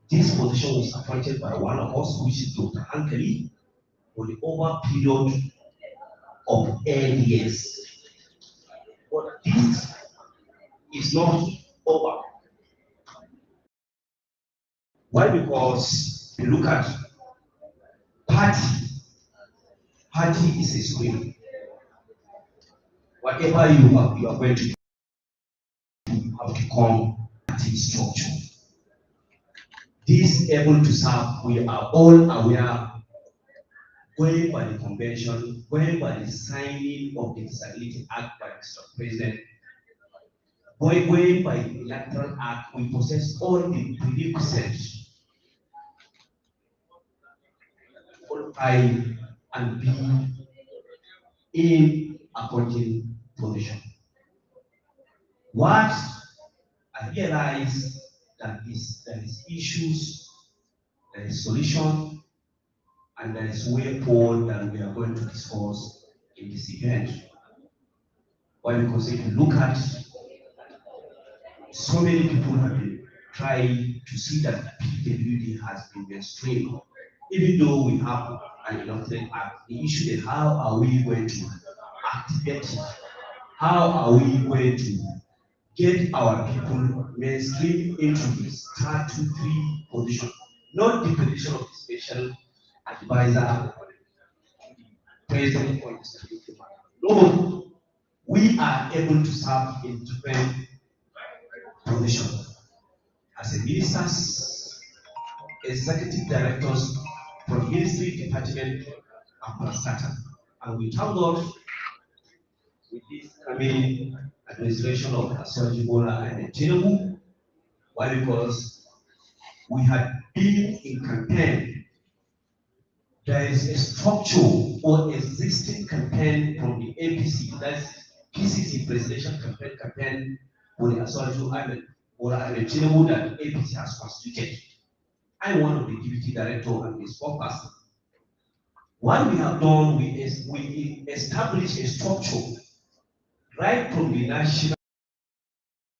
This position was appointed by one of us, which is Dr. Ankeli, for the over period of 8 years. But this is not over. Why? Because you look at party is a swing. Whatever you are going to do, you have to come party structure. This able to serve, we are all aware going by the convention, going by the signing of the Disability Act by Mr. President, going by the Electoral Act, we possess all the prerequisites to qualify and be in appointing position. What I realize that there is issues, there is solution, and there is way forward that we are going to discuss in this event. Why? Because if you look at so many people have been trying to see that PWD has been mainstreamed. Even though we have an elected act, the issue is how are we going to activate it? How are we going to get our people mainstream into this statutory position, not the position of the special advisor to the president or the stability man. No, we are able to serve in different positions as a ministers, executive directors from ministry, department, and parastatal. And we thank God with this coming administration of Aswaji Bola and Tinubu. Why? Because we had been in campaign. There is a structure or existing campaign from the APC, that's PCC presidential campaign for the Aswaji Bola and Tinubu that APC has constituted. I'm one of the deputy director and the spokesperson. What we have done, we established a structure right from the national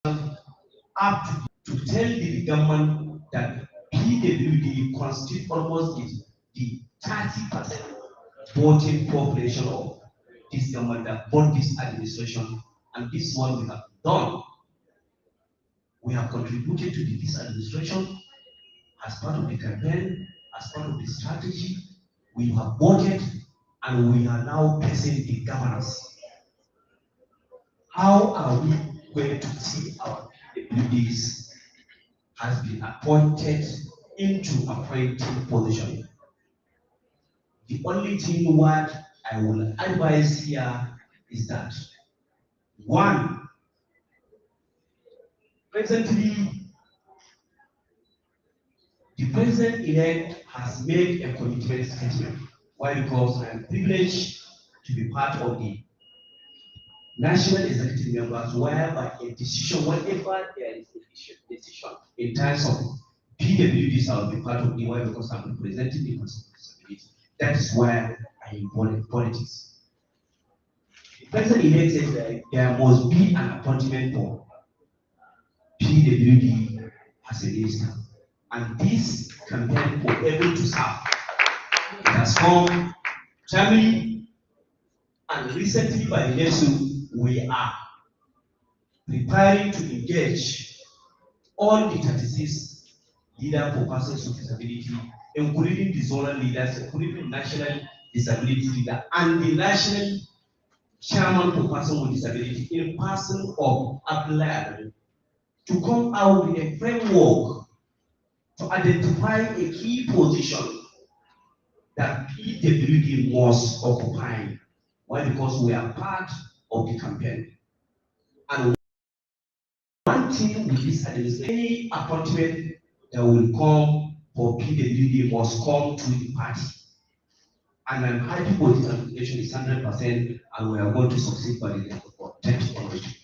up to tell the government that PWD constitutes almost the 30% voting population of this government that bought this administration, and this one we have done. We have contributed to this administration as part of the campaign, as part of the strategy. We have voted, and we are now facing the governance. How are we going to see our PWDs has been appointed into appointing position? The only thing what I will advise here is that one, presently the president-elect has made a commitment statement. Why? Because I am privileged to be part of the national executive members, whereby a decision, whenever there is a decision in terms of PWDs, I will be part of the why because I'm representing the person with disability. That is where I involve politics. The president-elect says that there must be an appointment for PWD as a minister. And this campaign for able to serve, it has come timely, and recently by the NESU, we are preparing to engage all the 36 leaders for persons with disability, including the zonal leaders, including the national disability leader, and the national chairman for persons with disability in person of Abdullah to come out with a framework to identify a key position that PWD must occupy. Why? Because we are part of the campaign. And one thing with this administration, any appointment that will come for PWD must come to the party. And I'm happy for this administration is 100%, and we are going to succeed by the end of God. Thank you very much.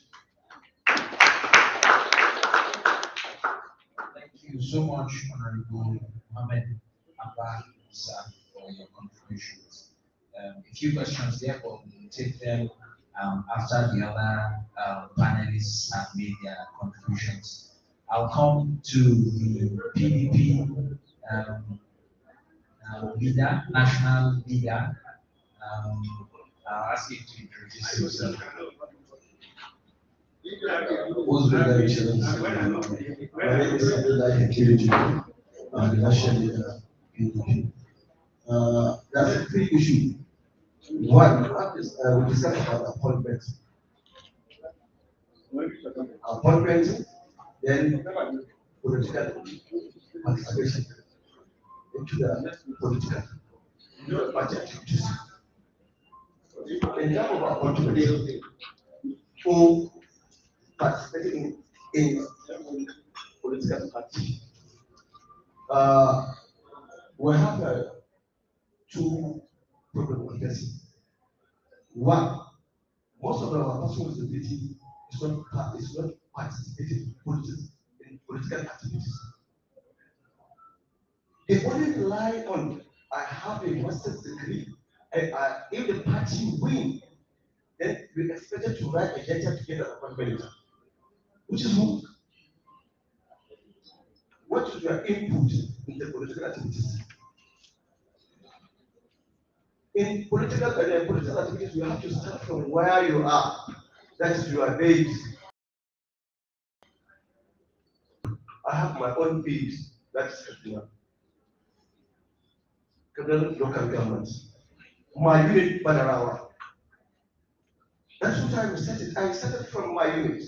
Thank you so much, Honorable Mohammed Abba, sir, for your contributions. A few questions there, but we'll take them after the other panelists have made their contributions. I'll come to the PDP leader, national leader. I'll ask you to introduce yourself. Most brother Richard, my name is Abdullah Kiriji, the national leader PDP. There's three issues. One is we discussed about appointment. Appointment, then political participation into the political. your party activities. In terms of accountability for participating in political party, we have two problems with this. One, most of our personal responsibility is not participating in political activities. They only rely on I have a master's degree, and if the party win, then we expected to write a letter to get an appointment, which is wrong. What is your input in the political activities? In political activities, you have to start from where you are. That is your base. I have my own base. That's Kaduna local government. My unit, Badarawa. That's what I started. I started from my unit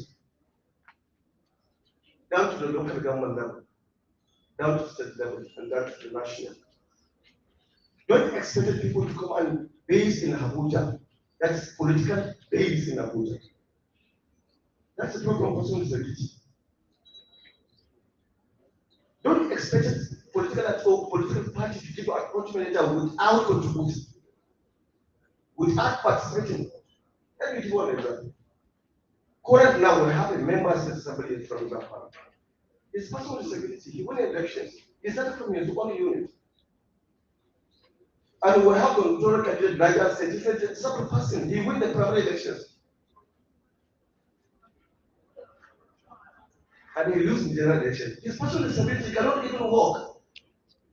down to the local government level, down to state level, and down to the national. Don't expect people to come and base in Abuja. That's political base in Abuja. That's the problem of personal disability. Don't expect political party to give out appointment letter without contributing, without participating. Let me give one example. Currently now we have a member state assembly from Zamfara. His personal disability, he won elections. He started from his own unit. And we have the Victoria candidate Niger State, he's a separate person. He won the primary elections. And he loses the general election. His personal disability cannot even walk,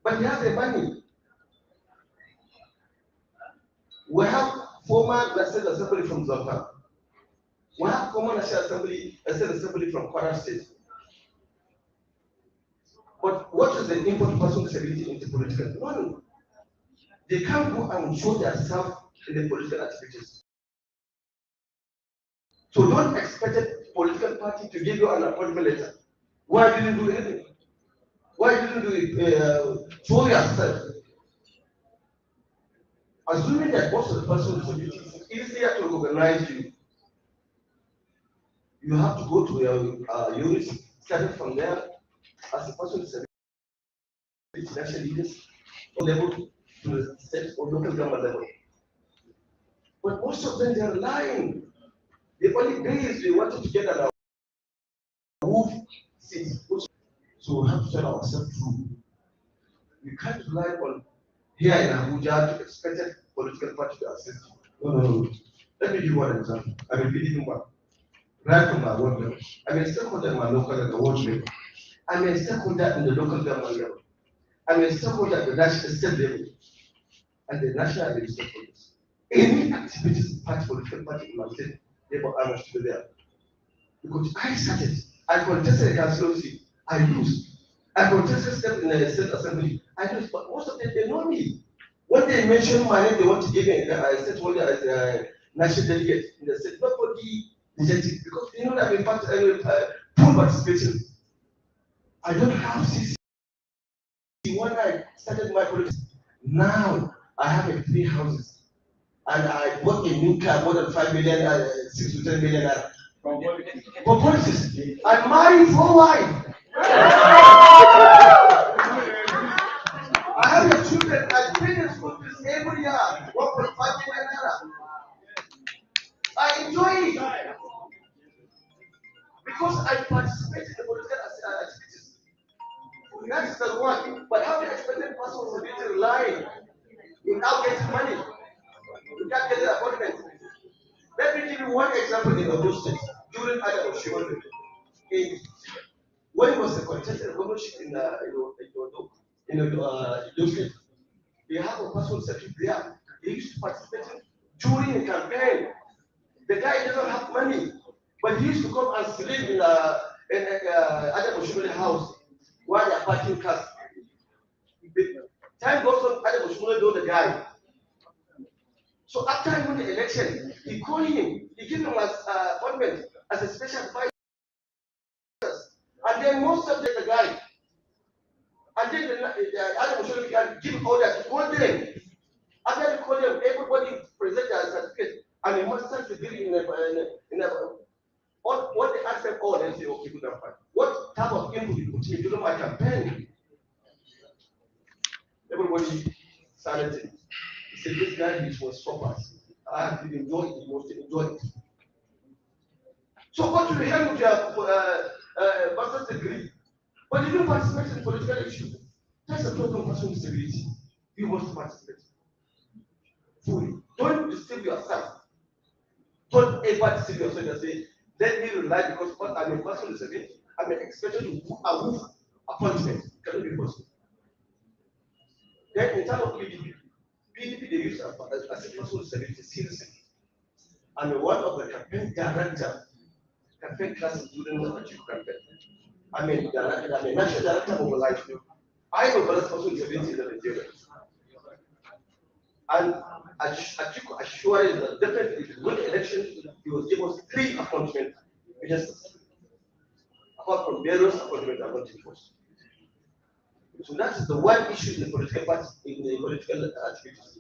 but he has the money. We have former National Assembly from Zamfara. We have former National Assembly from Kwara State. But what is the input of personal disability into political? None. They can't go and show themselves in the political activities. So don't expect a political party to give you an appointment letter. Why didn't you do anything? Why didn't you do it? Show yourself. Assuming that most of the personal disability is easier to recognize you, you have to go to your unit, starting from there as a person with disability, national leaders, level to the state or local government level. But most of them, they are lying. The only base they wanted to get an award seat. So we have to tell ourselves true. We can't rely on here in Abuja to expect a political party to assist you. No. Let me give you one example. I will give you one. Right from my work level. I'm a stakeholder in my local and the world level. I'm a stakeholder in the local government level. I'm a stakeholder at the national state level and the national level stakeholders. Any activities, political party in my state, therefore I must be there. Because I started, I contested a council seat, I lose. I contested step in the state assembly, I lose. But most of them, they know me. When they mention my name, they want to give me a stakeholder as a national delegate in the state. Nobody rejected it because they know that I'm part full participation. I don't have CC. When I started my politics, now I have 3 houses. And I bought a new car, more than 5 million, 6 to 10 million. For politics, I'm married 4 wives. I have a children, I pay the school fees every year, 1.5 million naira. I enjoy it because I participate in the political activities. That is the one. But how do you expect a person to be relying without getting money? You can't get an appointment. Let me give you one example in Ondo State during Adam Oshimole. When he was a contested governorship in Ondo State, they have a personal certificate there. He used to participate during the campaign. The guy doesn't have money, but he used to come and sleep in Adam Oshimole house while they're parking cars. Time goes on, Adam Oshimole know the guy. So after he won the election, he called him, he gave him an appointment as a special advisor. And then most of the guy. And then Adam Oshimole can give order to call them everybody present their certificate and a master's degree in a what they ask them all and say, okay, good and fine. What type of input you put in during my campaign? Everybody started it. He said, this guy, it was stoppers. I did enjoy it, most enjoy it. So what you have with your master's degree, but you don't participate in political issues. That's a problem of personal disability. You must participate fully. Don't deceive yourself. Don't ever deceive yourself and say, let me rely because I'm a person with disability. I'm expected to move a move appointment. Cannot be possible. Then in terms of PDP they use as a person with disability seriously. I'm one of the campaign director, campaign classes during the campaign. I'm a director, I'm a national director of mobilized. I know the person with disability in Nigeria. And I assure you that definitely if you win the election, he will give us 3 appointments ministers. Apart from various appointments are not enforced. So that is the one issue in the political party, in the political activities.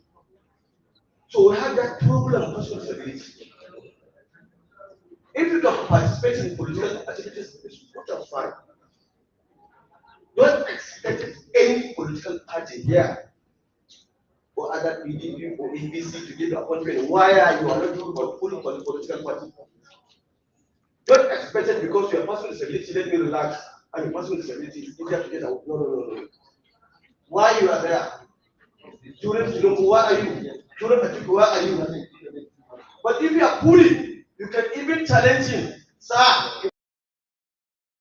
So we have that problem of personal stability. If you don't participate in political activities, it's not fine. Don't expect any political party here or other PDP or ABC to give you appointment. Why are you not fully for the political party? Don't expect it because you are person with disability, let me relax. I'm a person with disability, it's easier to get out. No. Why you are there? Children, where are you? Children, where are you? But if you are pulling, you can even challenge him. Sir, you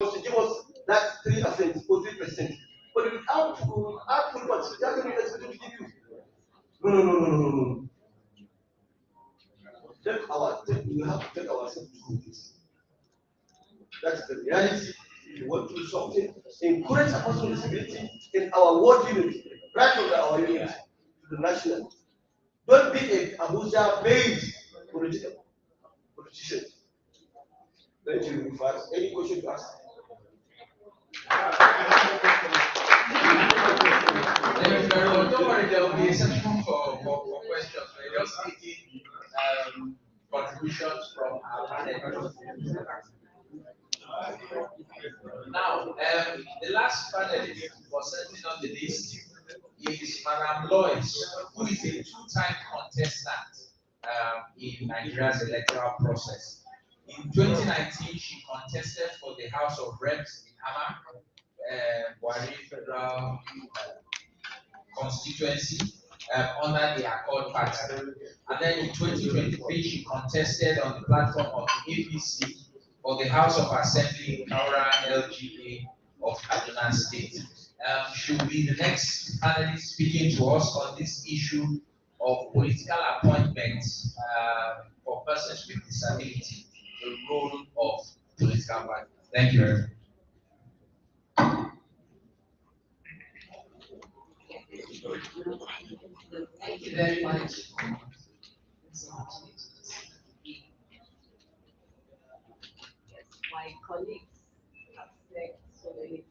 must give us that 3% or 3%. But without full participation, how can you expect him to give you? No. We have to take ourselves through this. That's the reality. If you want to do something, encourage a person with disability in our world unit, right from our unit to the national. Don't be a Abuja-based politician. Thank you. If I any question to ask. Thank you very much. Don't worry, there will be a section for questions. We're just taking contributions from our panel. Now, the last panelist was sitting on the list is Madam Lois, who is a 2-time contestant in Nigeria's electoral process. In 2019, she contested for the House of Reps in Hama, Buhari Federal constituency under the Accord Party. And then in 2023, she contested on the platform of the APC for the House of Assembly in Kaura LGA of Kaduna State. She will be the next panelist speaking to us on this issue of political appointments for persons with disability, the role of political parties. Thank you very much. Thank you very much. My colleagues have said so many things.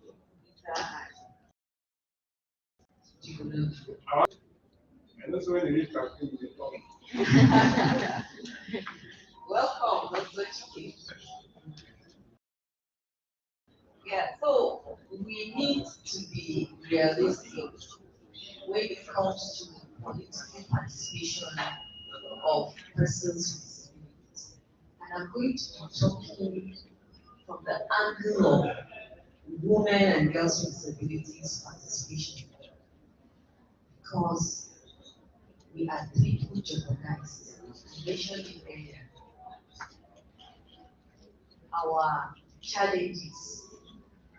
And that's when they reach campaign, they talk. Welcome, Dr. Chike. Yeah, so we need to be realistic when it comes to political participation of persons with disabilities. And I'm going to be talking from the angle of women and girls with disabilities participation. Because we are triple jeopardized. Mentioned it earlier. Our challenges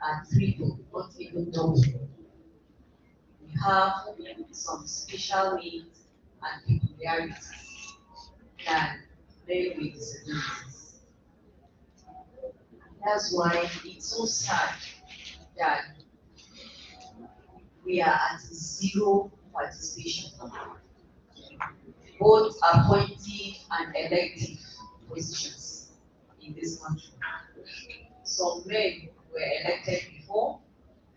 are triple, not even double. We have some special needs and peculiarities than men with disabilities. That's why it's so sad that we are at zero participation, both appointed and elective positions in this country. Some men were elected before,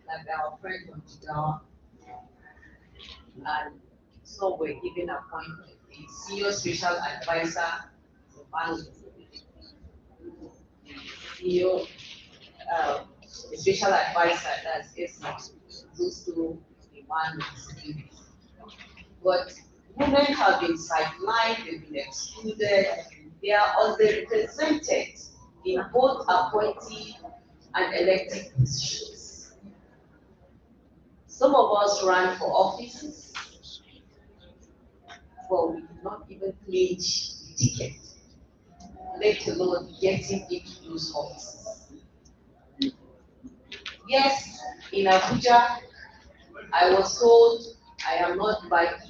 like our friend from Jigawa, and some were given appointment. the senior special advisor, the man with senior special advisor, that's goes to the man with disabilities. But women have been sidelined, they've been excluded, they are underrepresented in both appointee and elected positions. Some of us ran for offices, but we did not even clinch the ticket, let alone getting into those offices. Yes, in Abuja, I was told I am not Baki.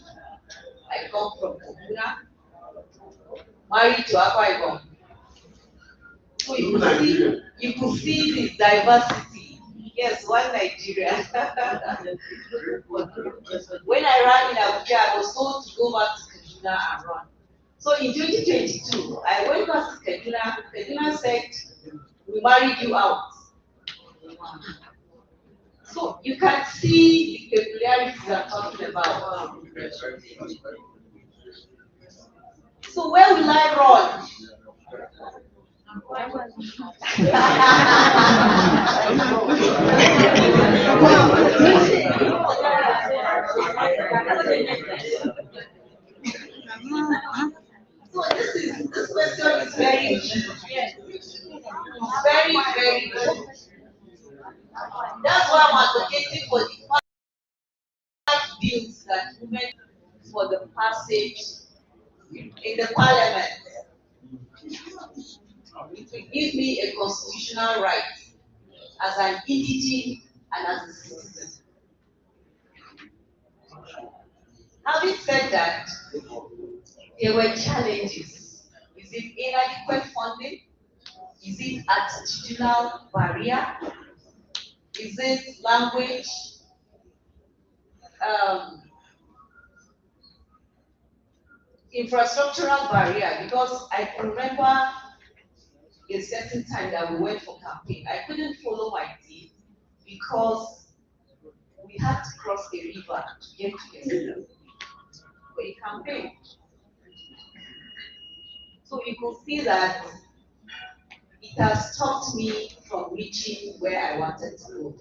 I come from Kaduna, married to Akwa Ibom. So you could see the diversity. Yes, one Nigeria. When I ran in Abuja, I was told to go back to Kaduna and run. So in 2022, I went back to Kaduna. Kaduna said, we married you out. So you can see the peculiarities I'm talking about. So where will I run? So this question is very very, very good. That's why I'm advocating for the 5 bills that women for the passage in the parliament. It will give me a constitutional right as an indigene and as a citizen. Having said that, there were challenges. Is it inadequate funding? Is it attitudinal barrier? Is it language? Infrastructural barrier? Because I can remember a certain time that we went for campaign. I couldn't follow my team because we had to cross a river to get to for a campaign. So you could see that it has stopped me from reaching where I wanted to go.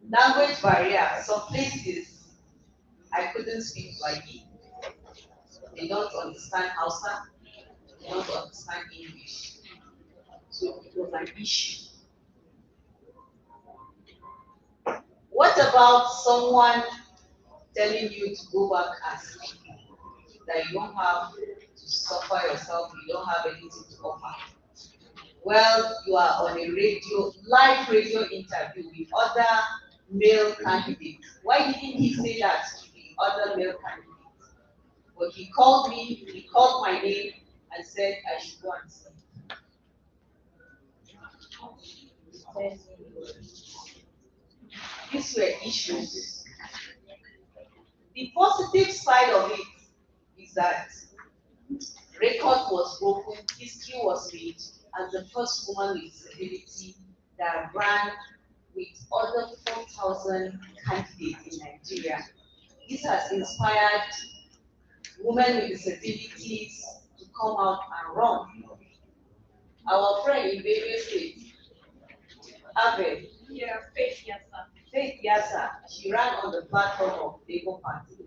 Language barrier. Some places I couldn't speak Swahili. They don't understand Hausa. They don't understand English. So it was an issue. What about someone telling you to go back and speak? That you don't have to suffer yourself, you don't have anything to offer. Well, you are on a live radio interview with other male candidates. Why didn't he say that to the other male candidates? But he called me, he called my name and said I should go and speak. These were issues. The positive side of it is that record was broken, history was made as the first woman with disability that ran with other 4,000 candidates in Nigeria. This has inspired women with disabilities to come out and run. Our friend in various states, Abe, Faith Yasa, she ran on the platform of Labour Party,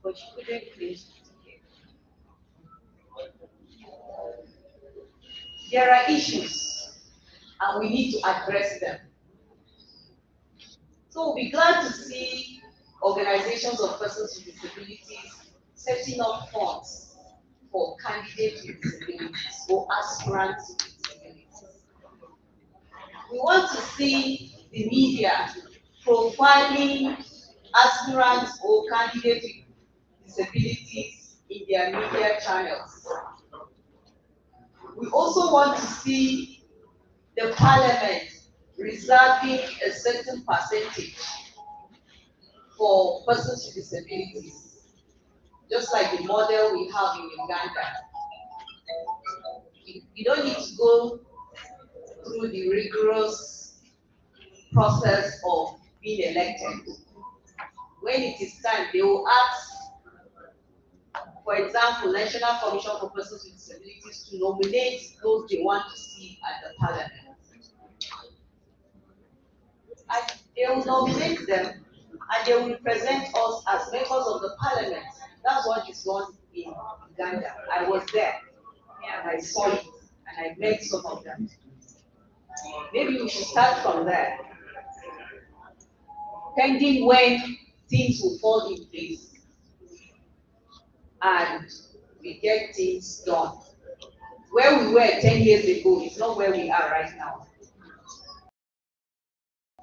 but she couldn't finish the ticket. There are issues, and we need to address them. So we'll be glad to see organizations of persons with disabilities setting up funds for candidates with disabilities or aspirants with disabilities. We want to see the media profiling aspirants or candidates with disabilities in their media channels. We also want to see the parliament reserving a certain percentage for persons with disabilities, just like the model we have in Uganda. You don't need to go through the rigorous process of being elected. when it is time, they will ask, for example, National Commission for Persons with Disabilities to nominate those they want to see at the parliament. And they will nominate them and they will represent us as members of the parliament. That's what is done in Uganda. I was there and I saw it and I met some of them. Maybe we should start from there. Pending when things will fall in place and we get things done. Where we were 10 years ago is not where we are right now.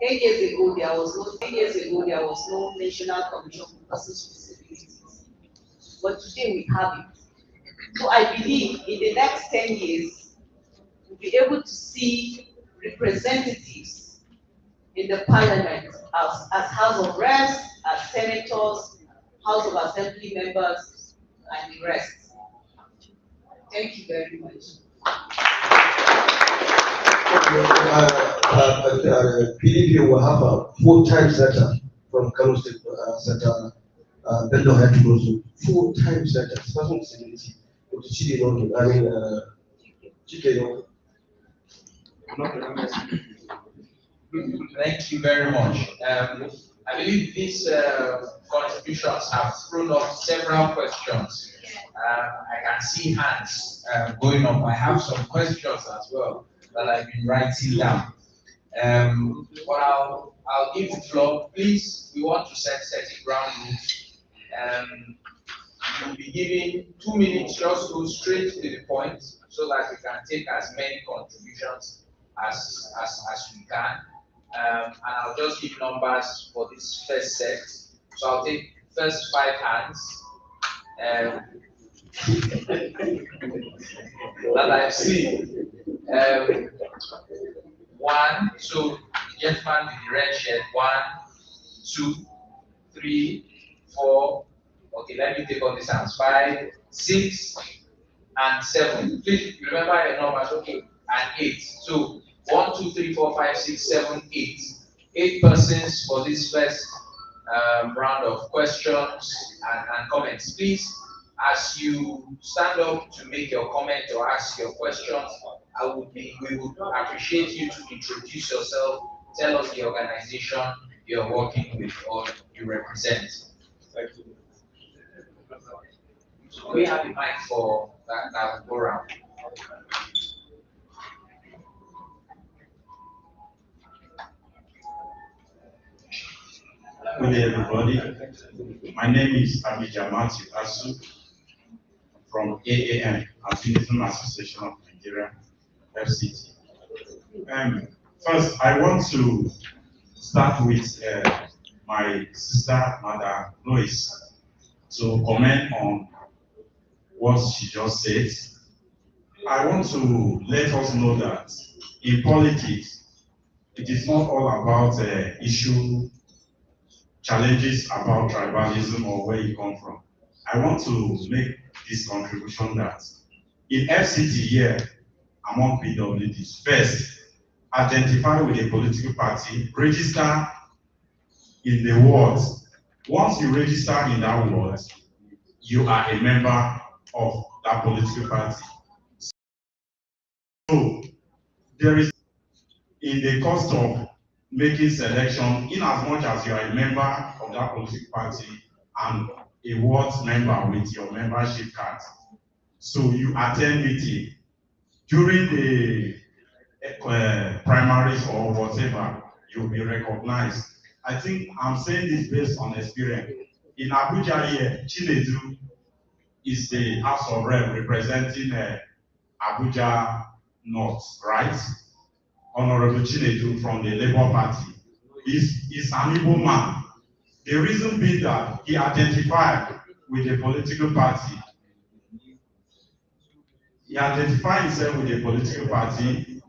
10 years ago, there was no National Commission for Persons with Disabilities. But today we have it. So I believe in the next 10 years, we'll be able to see representatives in the parliament as House of Reps, as senators, House of Assembly members, and the rest. Thank you very much. PDP will have a full-time senator from Kano State, Senator Bello had to go to full-time senator, special disability, with the Chile, I mean, Chile. Thank you very much. I believe these contributions have thrown up several questions. I can see hands going up. I have some questions as well that I've been writing down. But I'll give the floor. Please, we want to set certain ground rules. We'll be giving 2 minutes, just go straight to the point so that we can take as many contributions as we can. And I'll just give numbers for this first set. So I'll take first 5 hands that I've seen. 1, so the gentleman with the red shirt, 1, 2, 3, 4. Okay, let me take all these hands. 5, 6, and 7. Please remember your numbers, okay, and 8. So 1, 2, 3, 4, 5, 6, 7, 8. 8 persons for this first round of questions and comments. Please, as you stand up to make your comment or ask your questions, we would appreciate you to introduce yourself, tell us the organization you're working with or you represent. Thank you. So we have the mic for that will go around. Good day, everybody. My name is Abija Matthew Asu from AAN, Albinism Association of Nigeria, FCT. First, I want to start with my sister, Madam Lois, to comment on what she just said. I want to let us know that in politics, it is not all about challenges about tribalism or where you come from. I want to make this contribution that in FCT here, among PWDs, first, identify with a political party, register in the ward. Once you register in that ward, you are a member of that political party. So there is, in the cost of making selection, in as much as you are a member of that political party and a ward member with your membership card, so you attend meeting during the primaries or whatever, you'll be recognized. I think I'm saying this based on experience. In Abuja here, Chinedu is the House of Rep representing Abuja North, right? Honorable Chinedu from the Labour Party. He's an Igbo man. The reason being that he identified with a political party. He identified himself with a political party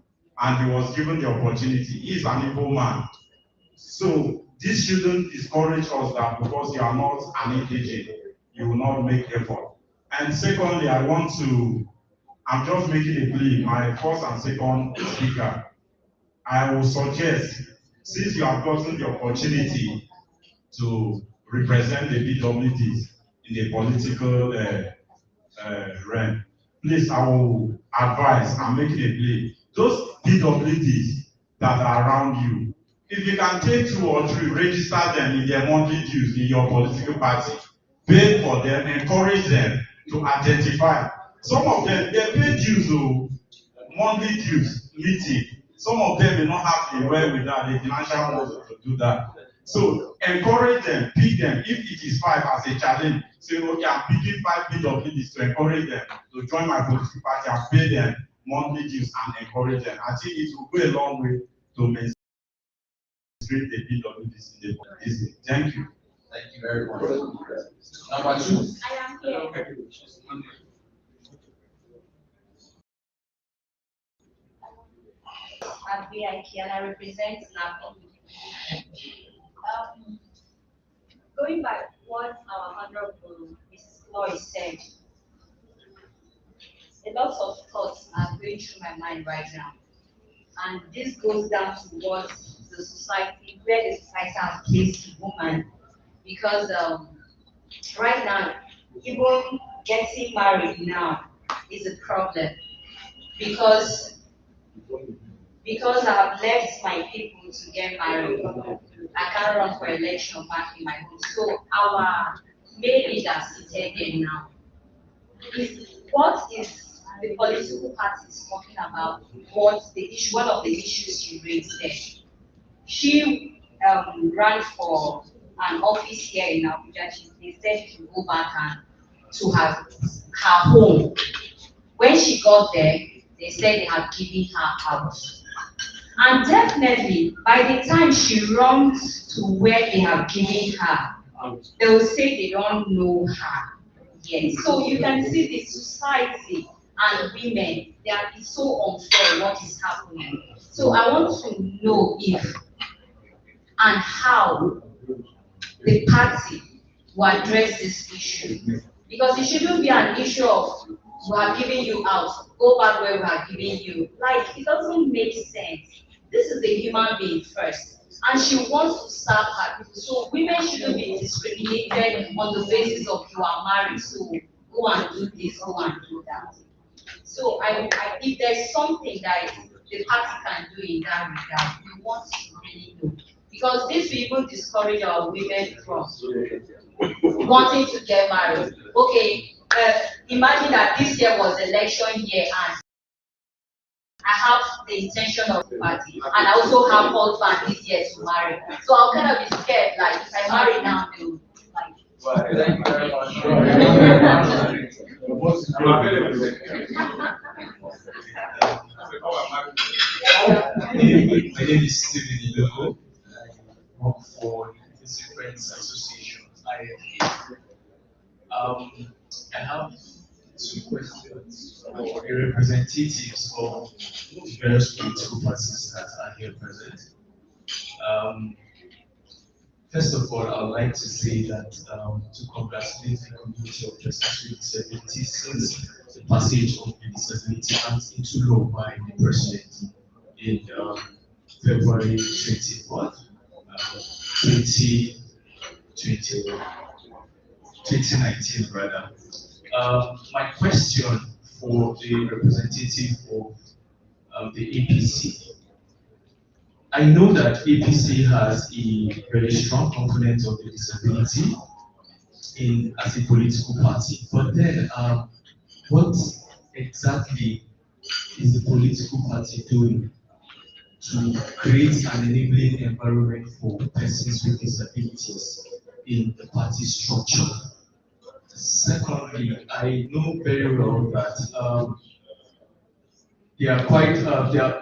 and he was given the opportunity. He is an Igbo man. So this shouldn't discourage us that because you are not an indigent, you will not make effort. And secondly, I'm just making a plea, my first and second speaker, I will suggest, since you have gotten the opportunity to represent the PWDs in the political realm. Please, I will advise, I'm making a plea. Those PWDs that are around you, if you can take 2 or 3, register them in their monthly dues in your political party, pay for them, encourage them to identify. Some of them, they pay dues, monthly dues, meeting. Some of them may not have the wherewithal, the financial muscle to do that. So encourage them, pick them. If it is 5 as a challenge, say, okay, I'm picking 5 PWDs to encourage them to join my political party and pay them monthly dues and encourage them. I think it will go a long way to mainstream the PWDs in the policy. Thank you. Thank you very much. Number 2. I am here. I'm VIK and I represent NAPO. Going by what our Honorable Mrs. Chloe said, a lot of thoughts are going through my mind right now. And this goes down to what the society, where the society has placed the woman. Because right now, even getting married now is a problem. Because I've left my people to get married, I can't run for election back in my home. So our main leader seated there now. What is the political parties talking about? What the issue? One of the issues she raised there. She ran for an office here in Abuja. They said she go back and to her home. When she got there, they said they had given her house. And definitely, by the time she runs to where they have given her, they will say they don't know her yet. So you can see the society and women, that is so unfair what is happening. So I want to know if and how the party will address this issue. Because it shouldn't be an issue of we are giving you out, go back where we are giving you. Like, it doesn't make sense. This is a human being first. And she wants to serve her people. So women shouldn't be discriminated on the basis of you are married, so go and do this, go and do that. So if there's something that the party can do in that regard, we want to really know. Because this will even discourage our women from wanting to get married. Okay, imagine that this year was election year and I have the intention of the party, and I also have husband this year to marry. So I'll kind of be scared, like if I marry now, they'll like. Thank you very much. My name is Stephen Iloko. I work for the Friends Association, IFA. I have 2 questions for the representatives of the various political parties that are here present. First of all, I would like to say that to congratulate the community of persons with disabilities since the passage of the Disability Act into law by the President in February 2019 rather. My question for the representative of the APC. I know that APC has a very strong component of the disability as a political party, but then what exactly is the political party doing to create an enabling environment for persons with disabilities in the party structure? Secondly, I know very well that they are quite,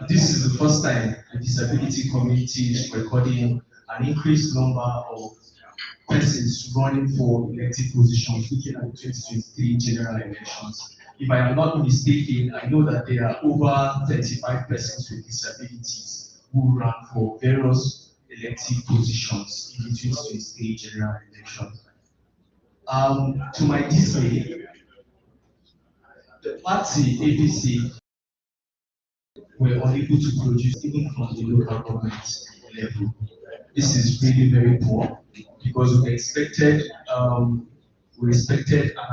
this is the first time the disability community is recording an increased number of persons running for elected positions looking at the 2023 general elections. If I am not mistaken, I know that there are over 35 persons with disabilities who ran for various elected positions in the 2023 general election. To my dismay, the party APC were unable to produce even from the local government level. This is really very poor. because we expected an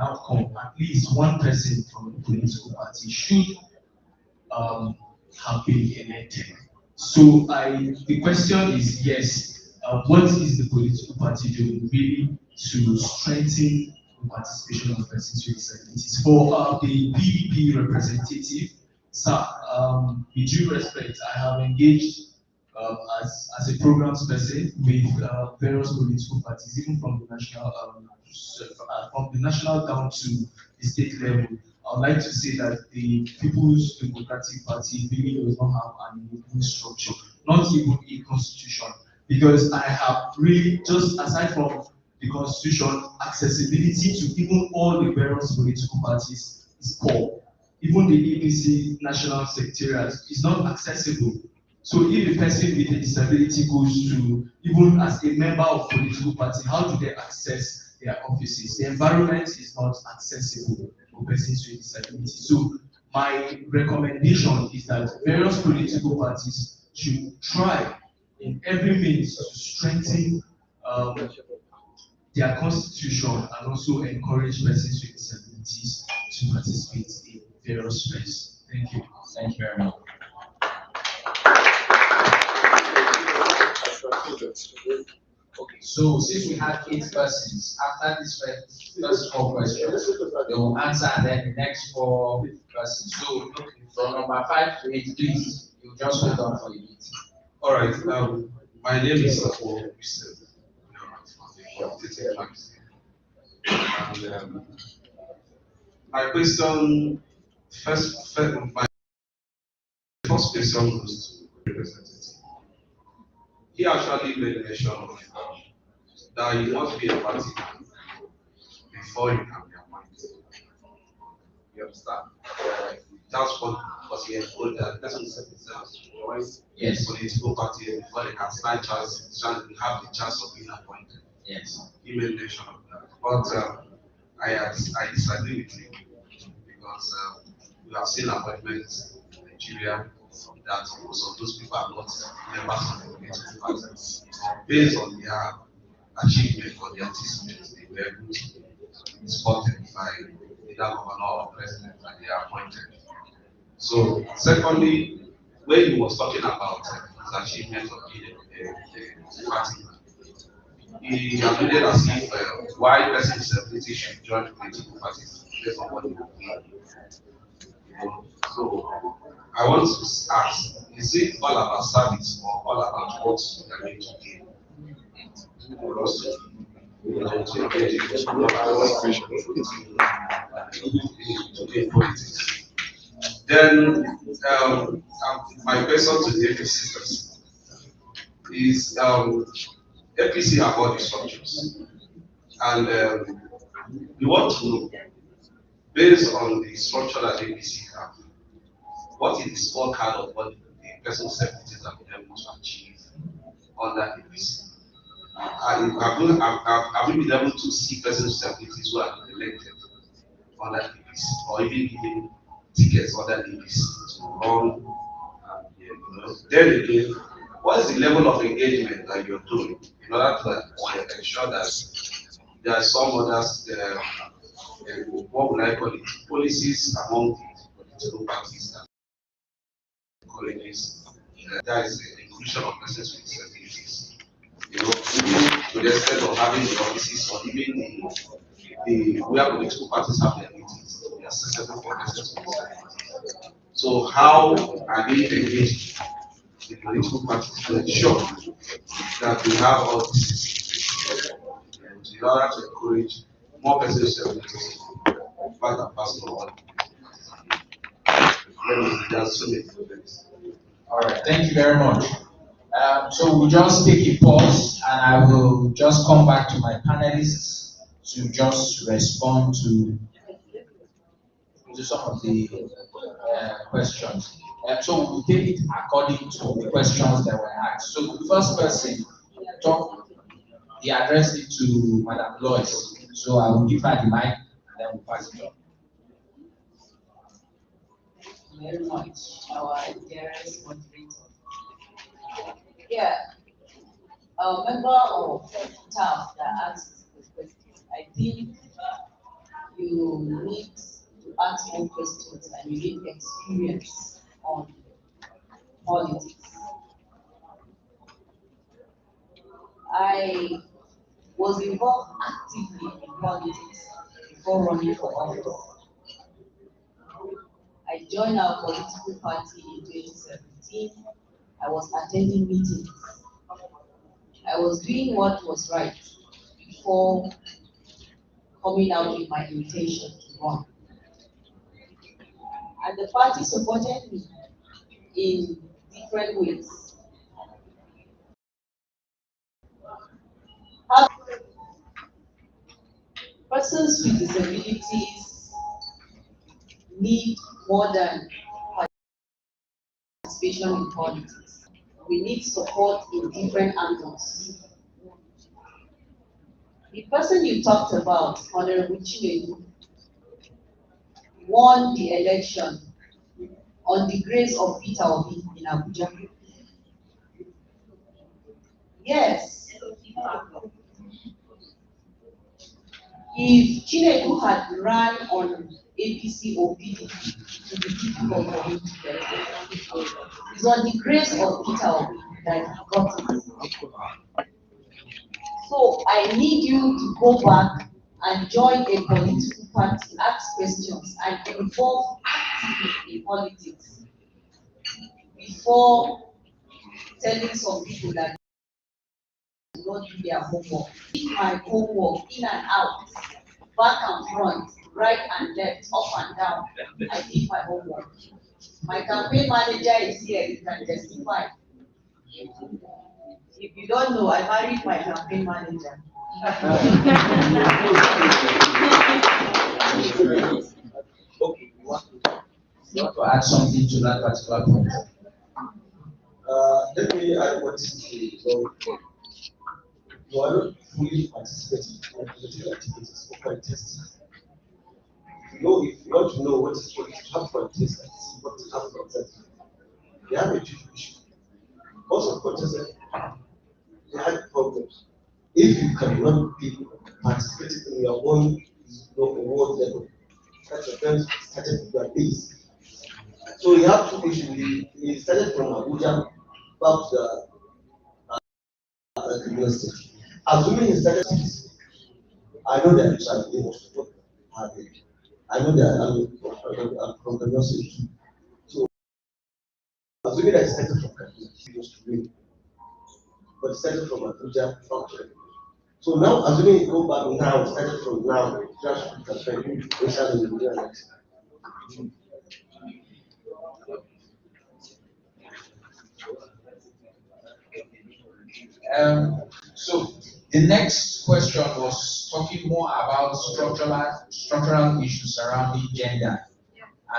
outcome. At least one person from the political party should have been elected. So the question is yes, what is the political party doing really to strengthen the participation of persons with disabilities? For the PDP representative, sir, with due respect, I have engaged as a programs person with various political parties, even from the national down to the state level. I would like to say that the People's Democratic Party really does not have an enabling structure, not even a constitution, because I have really, just aside from the constitution, accessibility to even all the various political parties is poor. Even the ABC national secretariat is not accessible. So if a person with a disability goes to, even as a member of political party, how do they access their offices? The environment is not accessible for persons with disability. So my recommendation is that various political parties should try in every means to strengthen their constitution and also encourage persons with disabilities to participate in various space. Thank you. Thank you very much. Okay, so since we have 8 persons, after this first 4 questions, they will answer, and then the next 4 persons. So from number 5 to 8, please, you just hold on for a bit. All right. My name is Paul. And my question, my first question goes to the representative. He actually made mention of that you must be a party before you can be appointed. You understand? That's what, because he told that person said himself to join political party before they can have the chance of being appointed. Yes. He made mention of that. But I disagree with him because we have seen appointments in Nigeria that most of those people are not members of the political parties. Based on their achievement or their achievements, they were able to be spotted by either governor or president and they are appointed. So, secondly, when he was talking about his achievement of being a party, he alluded as if why persons with disability should join political parties based on what they will gain. So I want to ask, is it all about service or all about what you are going to gain? For us to gain politics. Then my question to the APC person is APC have all the structures, and we want to know, based on the structure that APC have, what is the scorecard of what the person services have been able to achieve under APC? Have we been able to see persons with disabilities who are elected under APC, or even given tickets under APC to run? Then again, what is the level of engagement that you're doing in order to ensure that there are some others, what would I call it, policies among the political parties that encourages that is the inclusion of persons with disabilities. Even to the extent of having the offices or even the where political parties have their meetings, they are accessible for persons with disabilities. So how are they engaged the political parties to ensure that we have all this in order to encourage more persons with disabilities part and parcel of All right, thank you very much. So we'll just take a pause and I will just come back to my panelists to just respond to some of the questions. So we'll take it according to the questions that were asked. So the first person he addressed it to Madam Lois. So I will give her the mic and then we'll pass it on. Very much, our dearest moderator. Yeah, A member of staff that asked the question, I think you need to ask more questions and you need experience on politics. I was involved actively in politics before running for office. I joined our political party in 2017. I was attending meetings. I was doing what was right before coming out with my intention to run. And the party supported me in different ways. Persons with disabilities need more than participation in politics. We need support in different angles. The person you talked about, Honorable Chinedu, won the election on the grace of Peter Obi in Abuja. Yes. If Chinedu had run on APC or PDP, it would be difficult for him to get it. It's on the grace of Peter Obi that he got it. So I need you to go back and join a political party, ask questions, and involve actively in politics before telling some people that they do not do their homework. Did my homework in and out, back and front, right and left, up and down. I did my homework. My campaign manager is here, you can testify. If you don't know, I married my campaign manager. Okay, you want to add something to that particular point? Let me add what you say. So, you are not fully participating in political activities or contesting. If you want to know what is politics, you have to contest and see what is happening exactly. They have a huge issue. Most of contestants, they had problems. If you cannot be participating in your own award level, that's your friends started with your base. So you have two issues. We started from Abuja back to the criminal state. Assuming he started I know that it's an English book. I know that I'm from the nursery too. So assuming that he started from Kaduna, he was to win. But he started from Abuja function. So now assuming he go back now, started from now, just campaign, we shall be doing next. So the next question was talking more about structural issues surrounding gender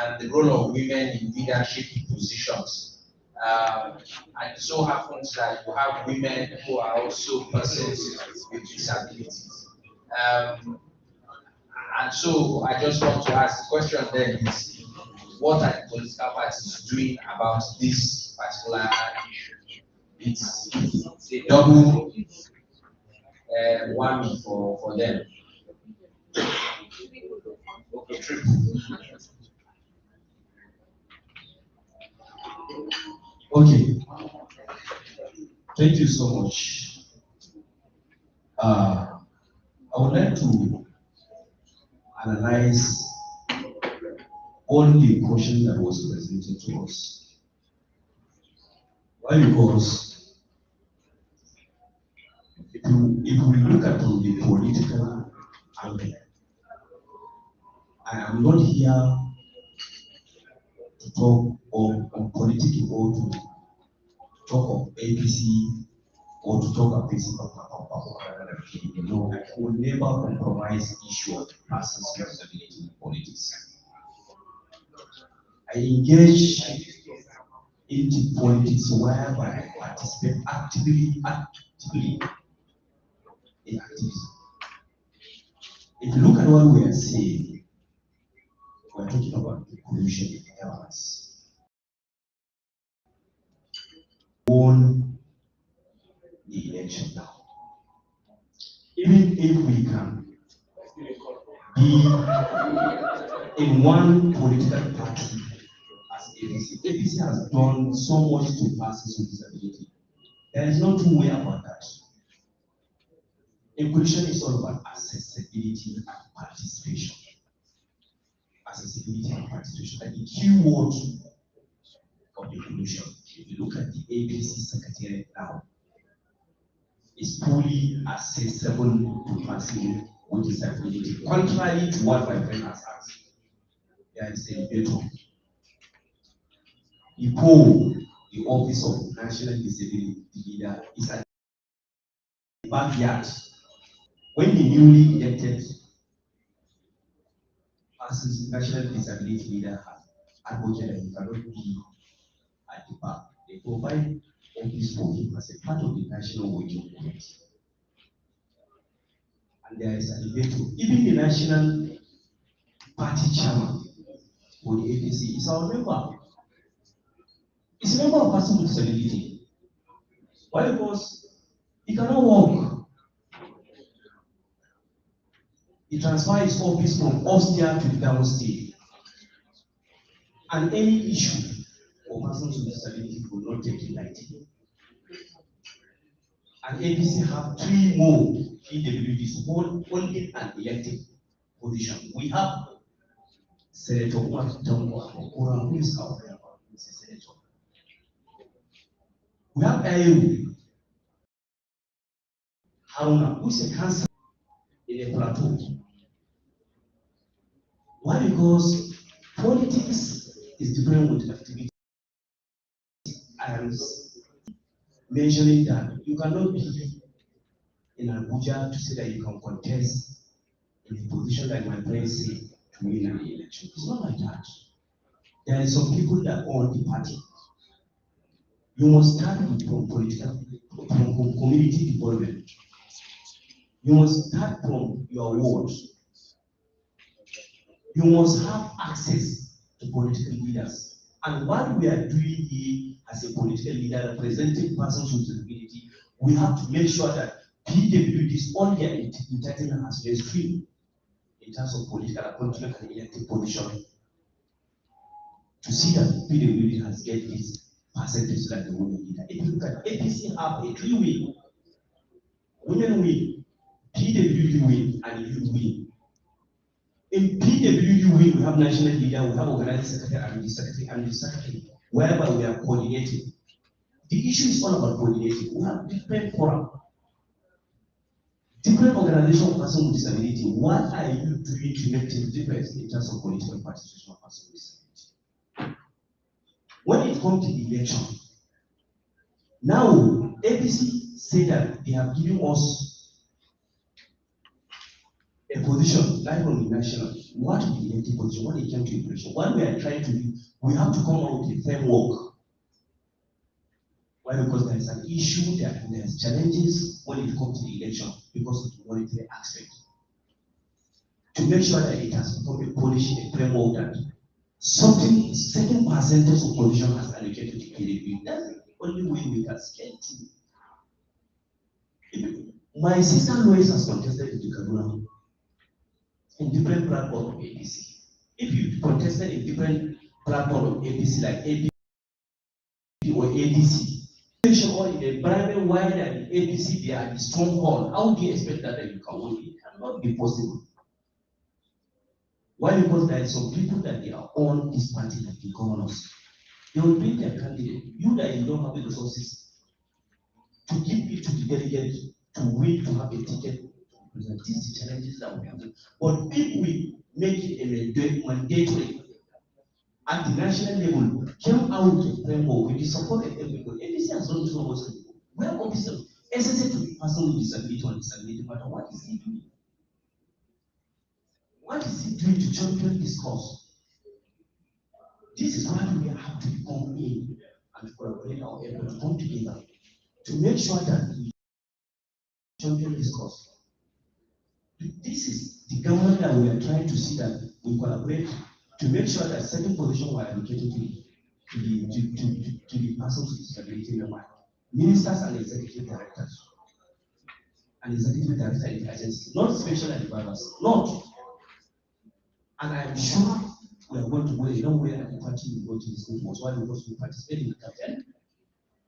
and the role of women in leadership positions. And it so happens that you have women who are also persons with disabilities. And so I just want to ask the question then is, what are the political parties doing about this particular issue? It's a double whammy for them. Okay, triple. Okay. Thank you so much. I would like to analyze all the question that was presented to us. Why? Because if we look at the political angle, I am not here to talk on politics or to talk of APC or to talk of this. No, I will never compromise issue of persons with disability in politics. I engage into politics whereby I participate actively in activism. If you look at what we are saying, we are talking about the pollution in areas. Won the election. even if we can be in one political party as ABC. ABC has done so much to persons with disability. There is no two way about that. Inclusion is all about accessibility and participation. Accessibility and participation. And the key word of inclusion, if you look at the ABC Secretariat now, is fully accessible to persons with disability. Contrary to what my friend has asked, there is a veto. The Office of National Disability Leader is at the backyard. When the newly elected National Disability Leader has advocated that he cannot be at the back, they provide office for him as a part of the National Working Committee. And there is an veto. Even the National Party Chairman for the APC is our member. He's a member of persons with disability. Why? Because he cannot walk. He transfers his office from upstairs to the downstairs. And any issue for persons with disability will not take it lightly. And APC have 3 more PWDs holding an elected position. We have Senator Umar Tamwa, who is our member, who is a senator. We have Ayu Haruna, who is a councillor in a plateau. Why? Because politics is different with activity. I am mentioning that you cannot be in Abuja to say that you can contest in a position like my friend said to win an election. It's not like that. There are some people that own the party. You must start from from community development. You must start from your ward. You must have access to political leaders. And what we are doing here as a political leader representing persons with disability, we have to make sure that PWDs, all their entitlement has been streamed in terms of political appointment and elected position to see that PWD has get this percentage like the women leader. If you look at APC have a 3-win. Women win, PWD win, and you win. In PWD win, we have national leader, we have organizing secretary, and the secretary, wherever we are coordinating. The issue is all about coordinating. We have different forums, different organizations of persons with disability. What are you doing to make a difference in terms of political participation of persons with disability? When it comes to the election, now APC say that they have given us a position, like on the national, what is the elected position, when it came to election? What we are trying to do, we have to come out with a framework. Why? Because there is an issue, there's challenges when it comes to the election because of the monetary aspect. To make sure that it has become a policy, a framework that certain percentage of position has allocated to KDP. That's the only way we can scale to. My sister Lois has contested in Kaduna in different platforms of APC. If you contested in different platforms of APC like APC or ADC, or in the environment where the APC they are the stronghold, how do you expect that you can win? It cannot be possible. Why? Because there are some people that they are on this party like the governors. They will bring their candidate. You that you don't have the resources to give it to the delegate to win to have a ticket. These are the challenges that we have. But if we make it a mandatory at the national level, came out with a framework with the support of everybody. APC has done so much. We have officers, essential to the person with disability or disability matter. What is he doing? What is he doing to champion this cause? This is why we have to come in and collaborate our efforts to come together to make sure that we champion this cause. This is the government that we are trying to see that we collaborate to make sure that certain positions were allocated to the persons with disability, ministers and executive directors. an executive director in the agency, not special advisors, not. And I am sure we are going to go a long way and the party will go to this meeting. That's why because we participate in the campaign,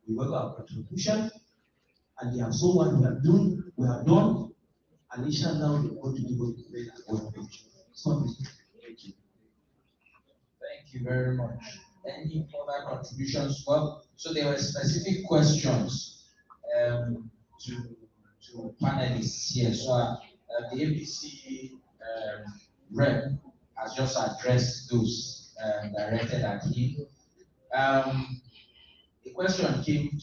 we work our contribution, and they have so what we have done, and inshallah we are going to give it a great advantage. So, thank you. Thank you very much. Any further contributions? Well, so there were specific questions to panelists here. So the APC rep has just addressed those directed at him. The question came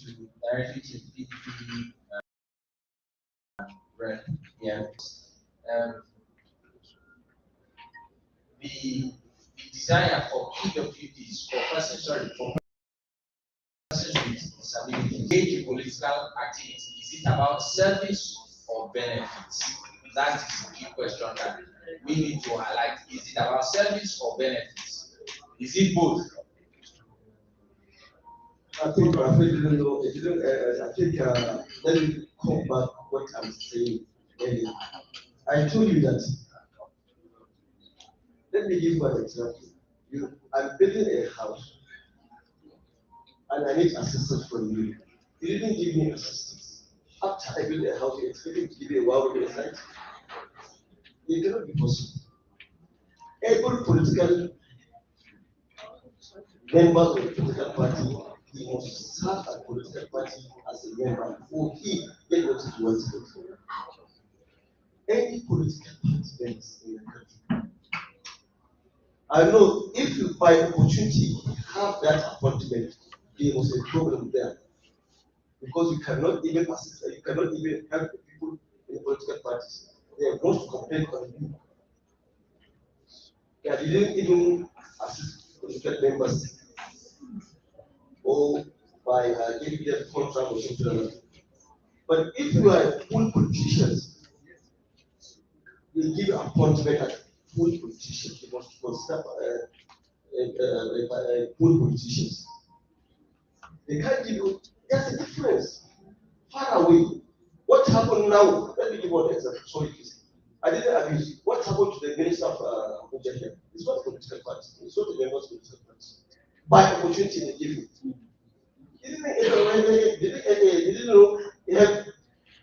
directly to the PDP rep here. The desire for PWDs, for persons with disability, engage in political activity, is it about service or benefits? That is the key question that we need to highlight. Is it about service or benefits? Is it both? I think my friend didn't know. I think let me come back what I'm saying earlier. I told you that. Let me give you an example. I'm building a house and I need assistance from you. You didn't give me assistance. After I build a house, you expect me to give you a wow with a site. It cannot be possible. Every political member of the political party, he must serve a political party as a member before he get what he wants to do. Any political party members in the country. I know if you by opportunity have that appointment, there was a problem there. Because you cannot even assist, you cannot even help the people in political parties. They are going to complain on you. Yeah, you didn't even assist political members or by giving them contract or something like that. But if you are full politicians, they give you appointment as full politicians. You must consider full politicians. They can't give you, there's a difference. Far away. What happened now? Let me give one example. Sorry, please. I didn't abuse. What happened to the minister of Abuja here? It's not a political party. It's not a member's political party. By opportunity, they give you. You didn't know you have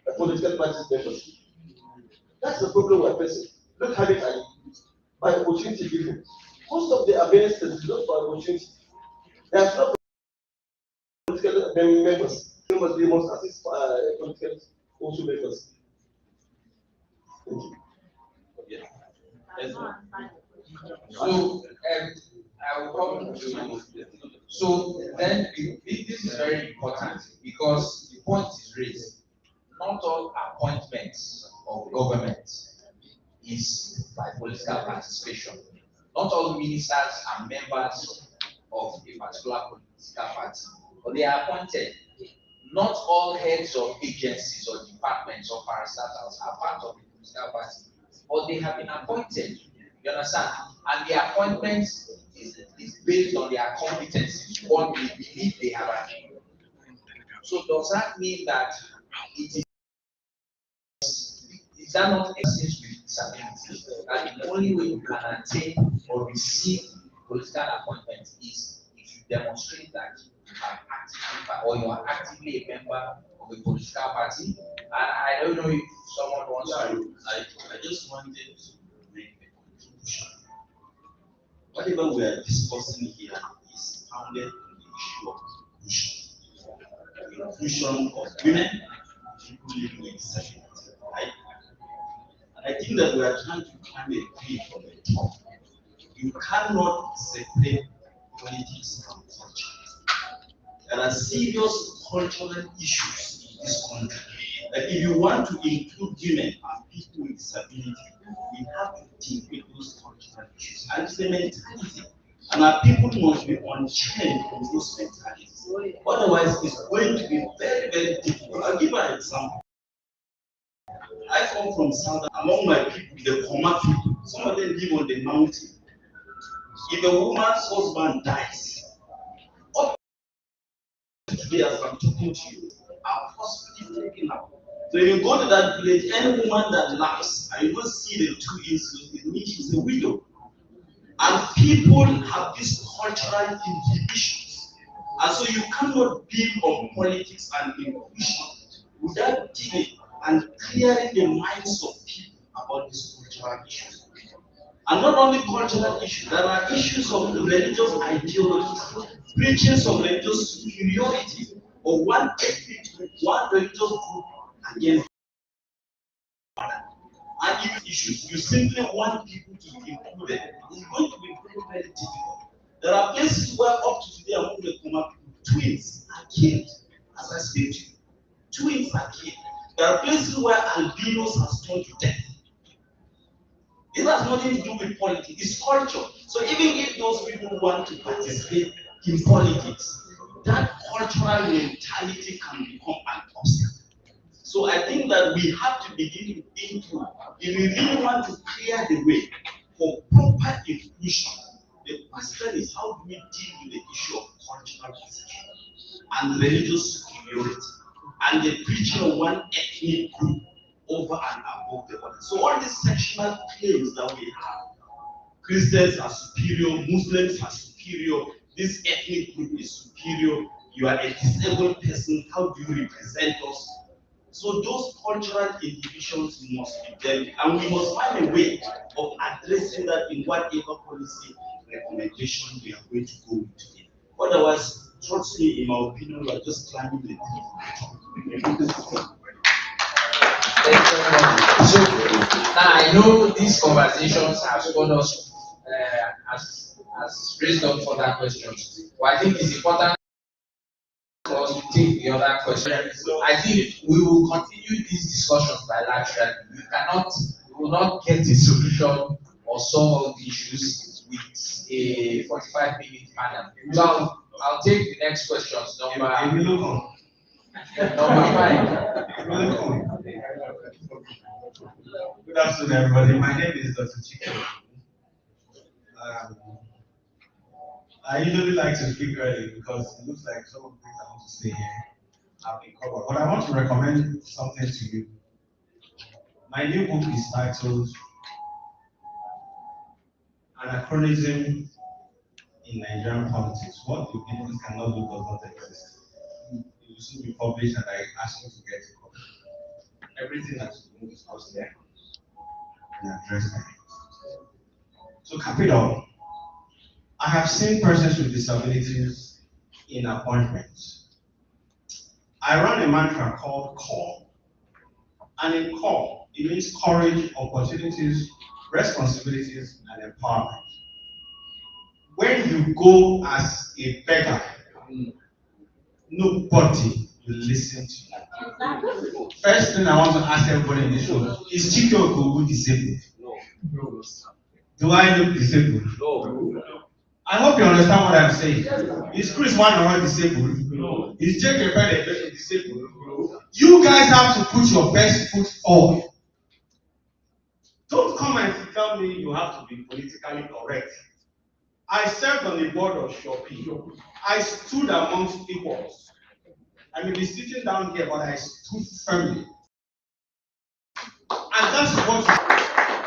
a political party's members. That's the problem we're facing. Look how it is. By opportunity given. Most of the administrators don't by opportunity. There's no political members. Members, they must assist political also members. Thank you. So, I will come to. So then, this is very important because the point is raised. Not all appointments of government is by political participation. Not all ministers are members of a particular political party, but they are appointed. Not all heads of agencies or departments or parastatals are part of the political party, but they have been appointed. You understand? And the appointment is based on their competencies, what they believe they have achieved. So does that mean that it is that not persons with disabilities? That the only way you can attain or receive political appointment is if you demonstrate that you have actively or you are actively a member of a political party. And I don't know if someone wants to. I just wanted to make a contribution. Whatever we are discussing here is founded on the issue of inclusion. The inclusion of women, people living with disability, right? And I think that we are trying to climb a tree from the top. You cannot separate politics from culture. There are serious cultural issues in this country. That if you want to include women and people with disability, we have to think with those cultural issues. And it's the mentality. And our people must be unchained from those mentalities. Otherwise, it's going to be very, very difficult. I'll give you an example. I come from South, among my people, the Koma people. Some of them live on the mountain. If a woman's husband dies, up today as I'm talking to you, I'm possibly taking up So if you go to that village, any woman that laughs and you don't see the two issues, it means she's a widow. And people have these cultural inhibitions. And so you cannot build on politics and inclusion without dealing and clearing the minds of people about these cultural issues. And not only cultural issues, there are issues of religious ideologies, preaching of religious superiority of one ethnic group, one religious group against another. And if issues, you simply want people to be included, it's going to be very, very difficult. There are places where up to today among the Kuma people, twins are killed as I speak to you. Twins are killed. There are places where albinos are stoned to death. It has nothing to do with politics, it's culture. So even if those people want to participate in politics, that cultural mentality can become an obstacle. So I think that we have to begin to think through, if we really want to clear the way for proper inclusion, the question is how do we deal with the issue of cultural possession and religious superiority and the preaching of one ethnic group over and above the other. So all these sectional claims that we have, Christians are superior, Muslims are superior, this ethnic group is superior, you are a disabled person, how do you represent us? So those cultural inhibitions must be dealt with, and we must find a way of addressing that in whatever policy recommendation we are going to go with today. Otherwise, trust me, in my opinion, we are just climbing the cliff. So now I know these conversations have gone us has raised up further questions. But I think it's important for us to take the other question. I think we will continue these discussions bilaterally. We will not get a solution or solve all the issues with a 45-minute panel. So I'll take the next questions. Number 5. Good afternoon, everybody. My name is Dr. Chike. I usually like to speak early because it looks like some of the things I want to say here have been covered. But I want to recommend something to you. My new book is titled Anachronism in Nigerian Politics. What the people cannot do does not exist. It will soon be published, and I ask you to get a copy. Everything that's been discussed there and addressed there. So cap it all. I have seen persons with disabilities in appointments. I run a mantra called CALL. And in CALL, it means courage, opportunities, responsibilities, and empowerment. When you go as a beggar, nobody will listen to you. First thing I want to ask everybody in this room, is Chike Okogu disabled? No. Do I look disabled? No. I hope you understand what I'm saying. Is Chris One disabled? No. Is Jake Pele disabled? No. You guys have to put your best foot forward. Don't come and tell me you have to be politically correct. I served on the board of Shopee. I stood amongst equals. I may be sitting down here, but I stood firmly. And that's what,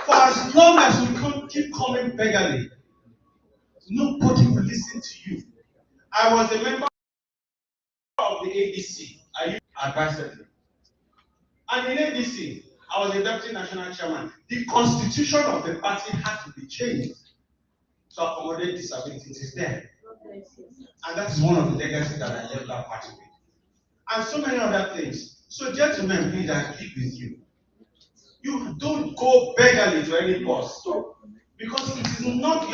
for as long as you keep coming beggarly, nobody will listen to you. I was a member of the ADC. I used advisory. And in ADC, I was a deputy national chairman. The constitution of the party had to be changed to accommodate disabilities. It is there. And that is one of the legacies that I left that party with. And so many other things. So gentlemen, please, I keep with you. You don't go beggarly to any boss. Because it is not,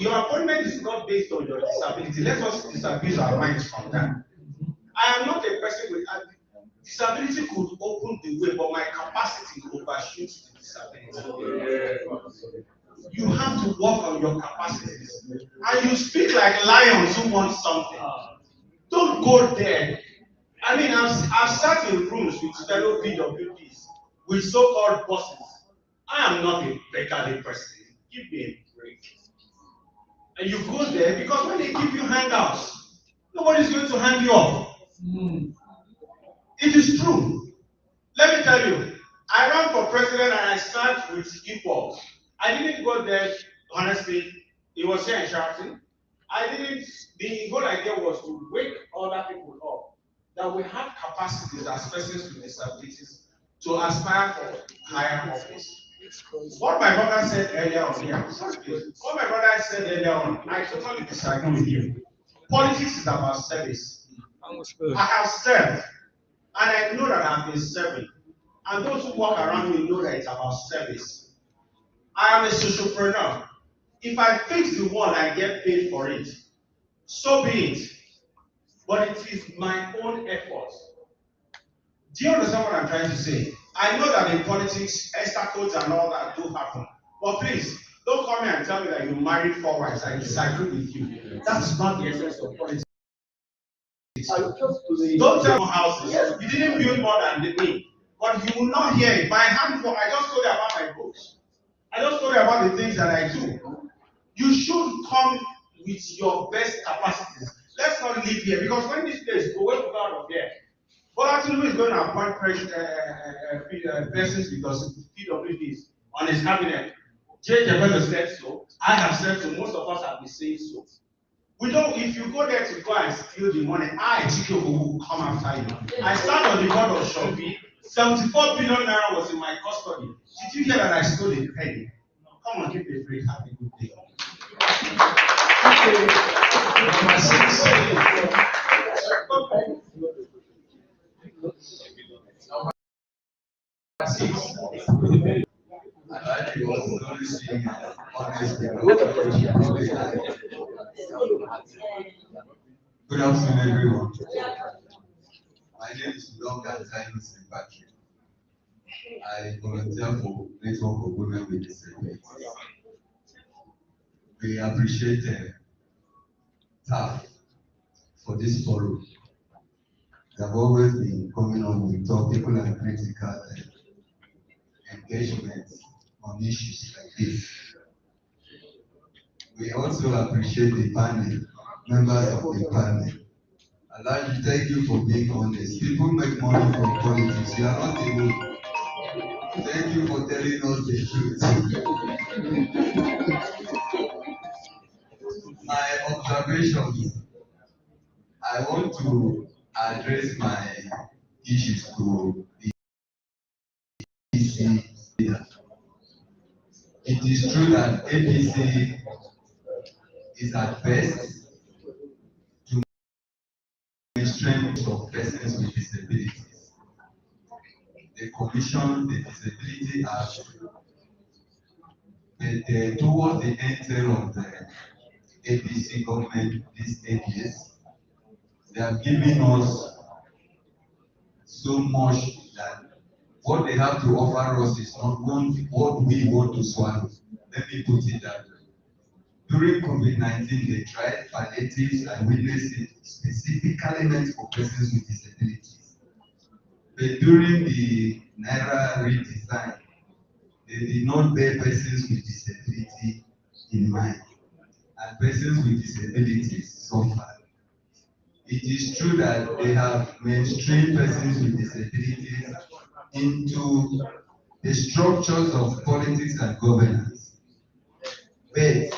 your appointment is not based on your disability. Let us disabuse our minds from that. I am not a person with disability could open the way, but my capacity overshoots the disability. You have to work on your capacities. And you speak like lions who want something. Don't go there. I mean, I've sat in rooms with fellow PWPs, with so-called bosses. I am not a beggarly person. Give me a break. And you go there because when they give you handouts, nobody's going to hand you up. It is true. Let me tell you, I ran for president and I started with equals. I didn't go there, honestly, it was here in Sheraton. The whole idea was to wake other people up, that we have capacities as persons with disabilities to aspire for higher office. What my brother said earlier on here, what my brother said earlier on, I totally disagree with him. Politics is about service. I have served, and I know that I've been serving. And those who walk around me know that it's about service. I am a socialpreneur. If I fix the wall, I get paid for it. So be it. But it is my own effort. Do you understand what I'm trying to say? I know that in politics, extra codes and all that do happen. But please, don't come here and tell me that you married 4 wives. I disagree with you. That is not the essence of politics. Don't tell me houses. You didn't build more than me. But you will not hear it. My handful, I just told you about my books. I just told you about the things that I do. You should come with your best capacities. Let's not live here, because when this place go, we'll go out of here. But Tinubu is going to appoint persons because PWD is on his cabinet. J. Jebelo said so. I have said so. Most of us have been saying so. We don't, if you go there to go and steal the money, Chike will come after you. I stand on the board of Shopee. 74 billion naira was in my custody. Did you hear that I stole a penny? Come on, give me a break. Have a good day. Good afternoon, everyone. My name is Longa-Times Patrick. I volunteer for Network of Women with Disabilities. We appreciate TAF for this forum. They have always been coming on with topical and critical engagement on issues like this. We also appreciate the panel, members of the panel. I'd like to thank you for being honest. People make money from politics. You are not alone. Thank you for telling us the truth. My observations, I want to address my issues to the APC leader. It is true that APC is at best to strength of persons with disabilities. The Commission, the Disability Act, but towards the end of the APC government these 8 years, they have given us so much that what they have to offer us is not what we want to swallow. Let me put it that way. During COVID-19, they tried palliatives and witnessed it specifically meant for persons with disabilities. But during the Naira redesign, they did not bear persons with disability in mind, and persons with disabilities suffered. It is true that they have mainstreamed persons with disabilities into the structures of politics and governance. But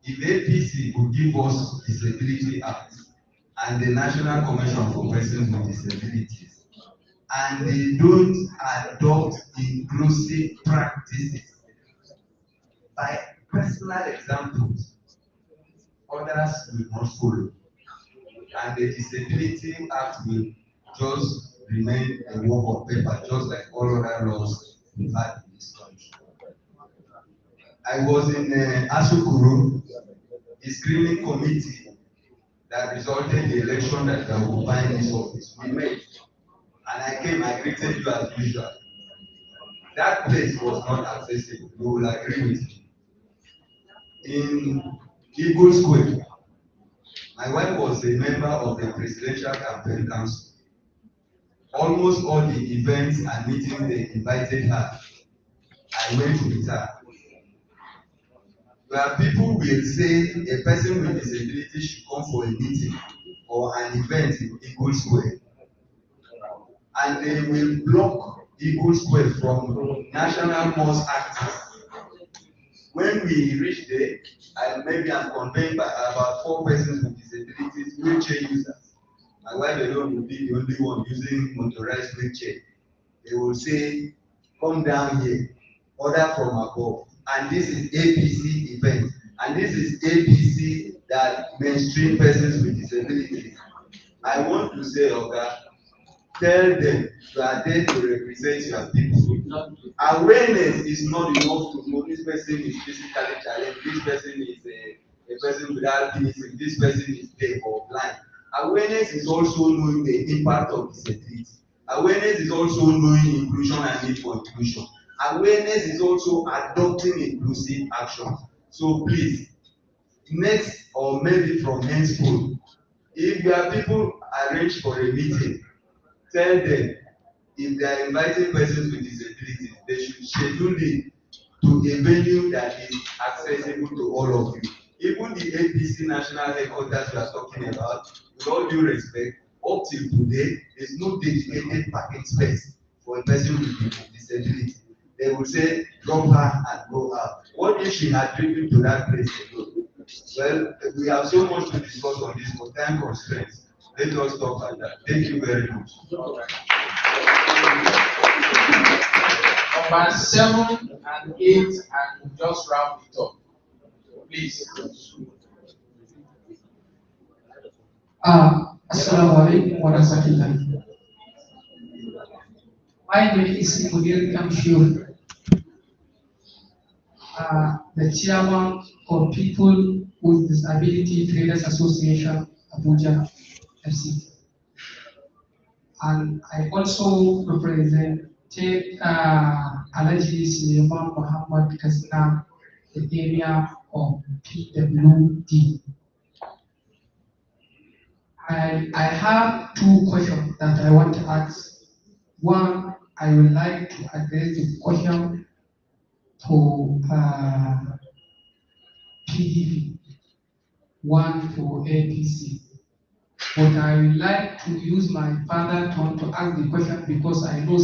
if APC would give us Disability Act and the National Commission for Persons with Disabilities, and they don't adopt inclusive practices by personal examples, others will not follow. And the Disability Act will just remain a work of paper, just like all other laws we've had in this country. I was in Asukuru, a screening committee that resulted in the election that I will find this office. We met, and I came, I greeted you as usual. That place was not accessible, you will agree with me. In Eagle Square, my wife was a member of the Presidential Campaign Council. Almost all the events and meetings they invited her, I went with her. Where people will say a person with disability should come for a meeting or an event in Eagle Square. and they will block Eagles Quest from National Mosque access. When we reach there, maybe I'm conveyed by about 4 persons with disabilities, wheelchair users. My wife alone will be the only one using motorized wheelchair. They will say, come down here, order from above. And this is APC event. And this is APC that mainstream persons with disabilities. I want to say, okay, tell them you are there to represent your people. Awareness is not enough to know this person is physically challenged, this person is a person without penis, this person is deaf or blind. Awareness is also knowing the impact of disability. Awareness is also knowing inclusion and need for inclusion. Awareness is also adopting inclusive action. So please, next or maybe from henceforth, if your people arrange for a meeting, tell them if they are inviting persons with disabilities, they should schedule it to a venue that is accessible to all of you. Even the APC national headquarters we are talking about, with all due respect, up till today, there is no dedicated parking space for a person with disability. They will say, drop her and go out. What if she had driven to that place alone? Well, we have so much to discuss on this, but time constraints. Let us stop at that. Thank you very much. Number 7 and 8, and just round it up. Please. Assalamu alaikum wa rahmatullahi. My name is Mudir Kamshur, the chairman of People with Disability Traders Association, Abuja, FC. And I also represent Alaji Suleiman Muhammad Kasna, the area of PWD. I have 2 questions that I want to ask. One, I would like to address the question to PDP, one for APC. But I would like to use my father tongue to ask the question because I know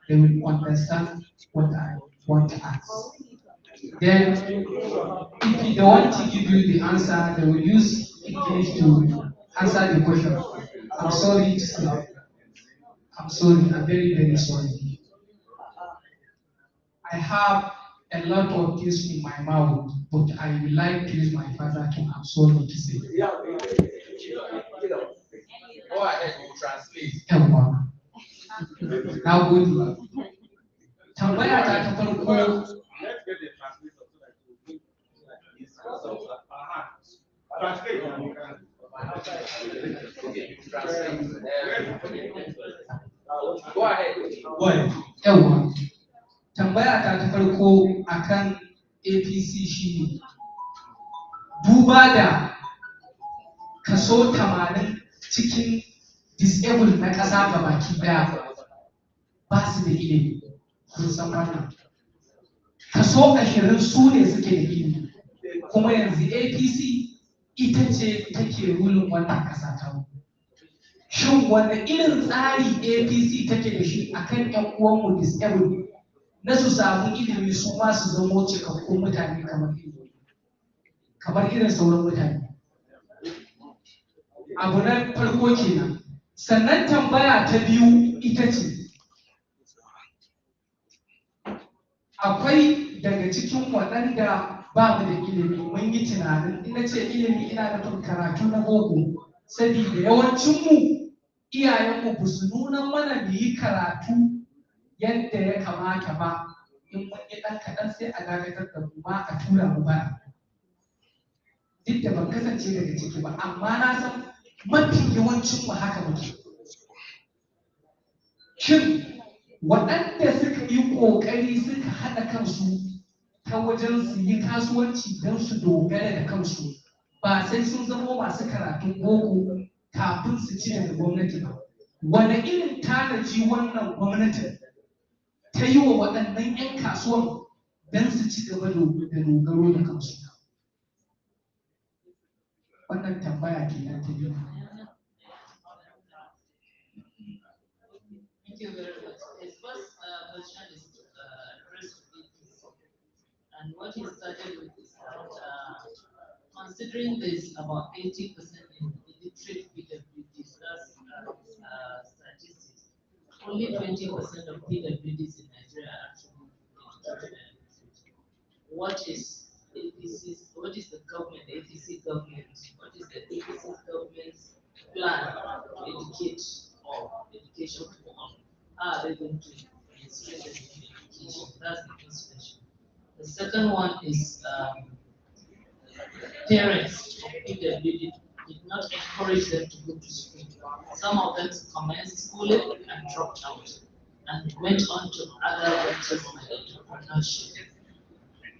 they will understand what I want to ask. Then, if they want to give you the answer, they will use English to answer the question. I'm sorry to say. I'm sorry, I'm very, very sorry. I have a lot of things in my mouth, but I would like to use my father tongue. I'm sorry to say. Go ahead, we'll translate. Now good. Tambaya ta farko. Go ahead. Yawa. Tambaya ta farko akan APC shi duba da kaso 80 cikin disabled na ƙasa gabaki daya ba su da ilimi. Kun san wannan. Kaso 20 su ne suke da ilimi. Kuma yanzu APC ita ce take rulin wannan ƙasa ta mu. Shin wanda irin tsari APC take da shi akan ƴan uwanmu disabled na su samu ilimi su ma su zamo cikakkun mutane kamar irin sauran mutane. Abu na farko kenan. Sannan tambaya ta biyu ita ce, akwai daga cikin waɗanda ba mu da ilimi mun yi tunanin, ina ce ilimi ina nufin karatu na boko, saboda yawancinmu iyayenmu ba su nuna mana mu yi karatu yadda ya kamata ba. In mun yi ɗan kaɗan sai a dakatar da mu ma a tura mu bara. Duk da ban kasance daga ciki ba, amma na san mafi yawancinmu haka muke. Shin waɗanda suka yi ƙoƙari suka haɗa kansu ta wajen su yi kasuwanci don su dogara da kansu ba sai sun zama masu karatun boko kafin su ci daga gwamnati ba. Wane irin tanaji wannan gwamnatin ta yi wa waɗannan 'yan kasuwan don su ci gaba da dogaro da kansu? Wannan tambaya ke nan ta biyu. you very much. His first question is addressed to APC. And what he started with is that considering there's about 80% in illiterate PWDs, that's statistics, only 20% of PWDs in Nigeria are actually educated and literate. What is APC's, what is the government, APC government, what is the APC government's plan to educate or education to all? How are they going to strengthen education? That's the first question. The second one is parents of PWD did not encourage them to go to school. Some of them commenced schooling and dropped out and went on to other ventures like entrepreneurship.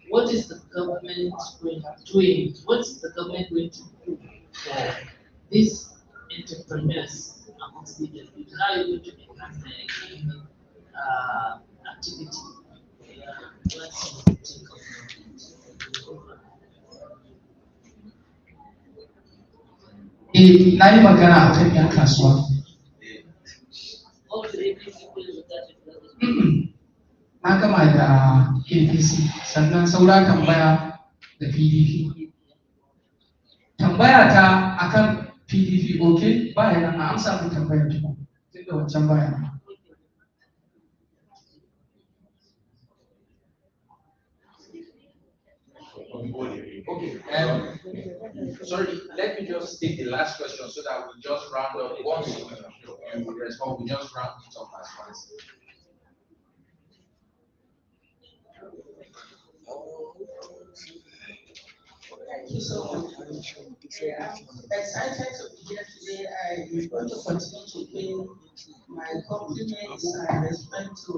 What is the government doing? What's the government going to do for these entrepreneurs amongst PWD? How are you going to enhance their economic activity? Let's take na yi magana a kan 'yan kasuwa. Na gama da APC, sannan saura tambaya da PDP. Tambaya ta akan PDP, ok? Baya nan a amsa min tambayar tukun, tun da wancan baya nan. Okay, sorry, let me just take the last question so that we just round up. Once you respond, we just round it up as once. Thank you so much. I'm excited to be here today. I want to continue to pay my compliments and respect to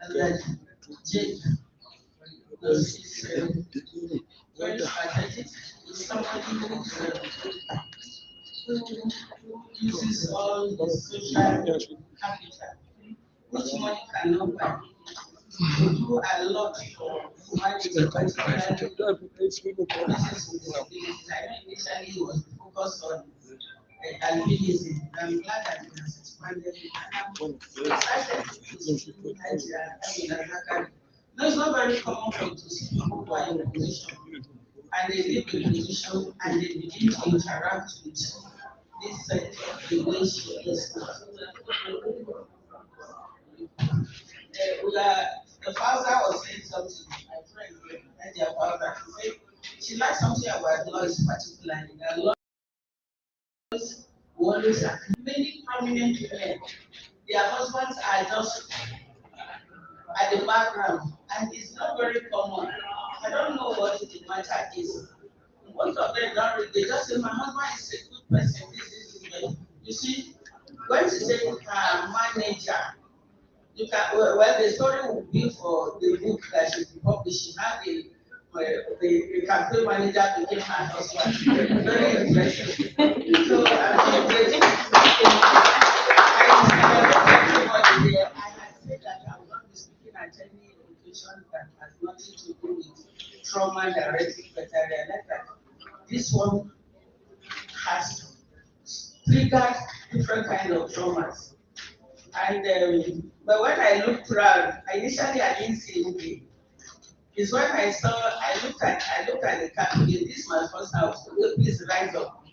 Elder Jake. Because he's very strategic. He's somebody who uses all the social capital, which money cannot buy. To do a lot for humanity, particularly places with disabilities. I know initially he was focused on albinism. I'm glad that he has expanded it. I'm excited to see Nigeria. No, it's not very common for to see people who are in opposition and they live in opposition and they begin to interact with this set the way she is. The father was saying something, my friend, and their father, she likes something about lawyers particularly. Lawyers always have many prominent women. Their husbands are just at the background, and it's not very common. I don't know what the matter is. Most of them don't read, they just say, my husband is a good person, this is. You see, when she said her manager, you can, well, the story will be for the book that she will be publishing. How the campaign manager became her husband. Very interesting. So I'm grateful. I had said that I will not be speaking at any occasion that has nothing to do with trauma directly, but I realized that this one has triggered different kind of traumas. And but when I looked around, initially I didn't see anything. It's when I looked at the campaign. This is my first house. Please rise up.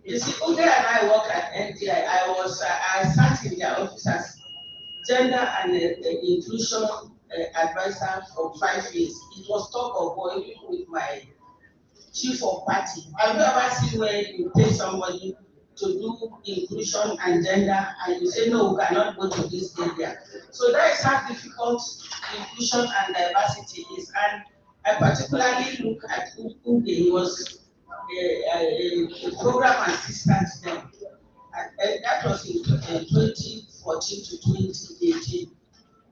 You see, Uge and I work at NDI. I sat in their office as gender and inclusion advisor for 5 years. It was talk of war even with my chief of party. Have you ever seen where you pay somebody to do inclusion and gender and you say no, we cannot go to this area? So that is how difficult inclusion and diversity is. And I particularly look at Uge. He was a program assistant then. And that was in 2014 to 2018.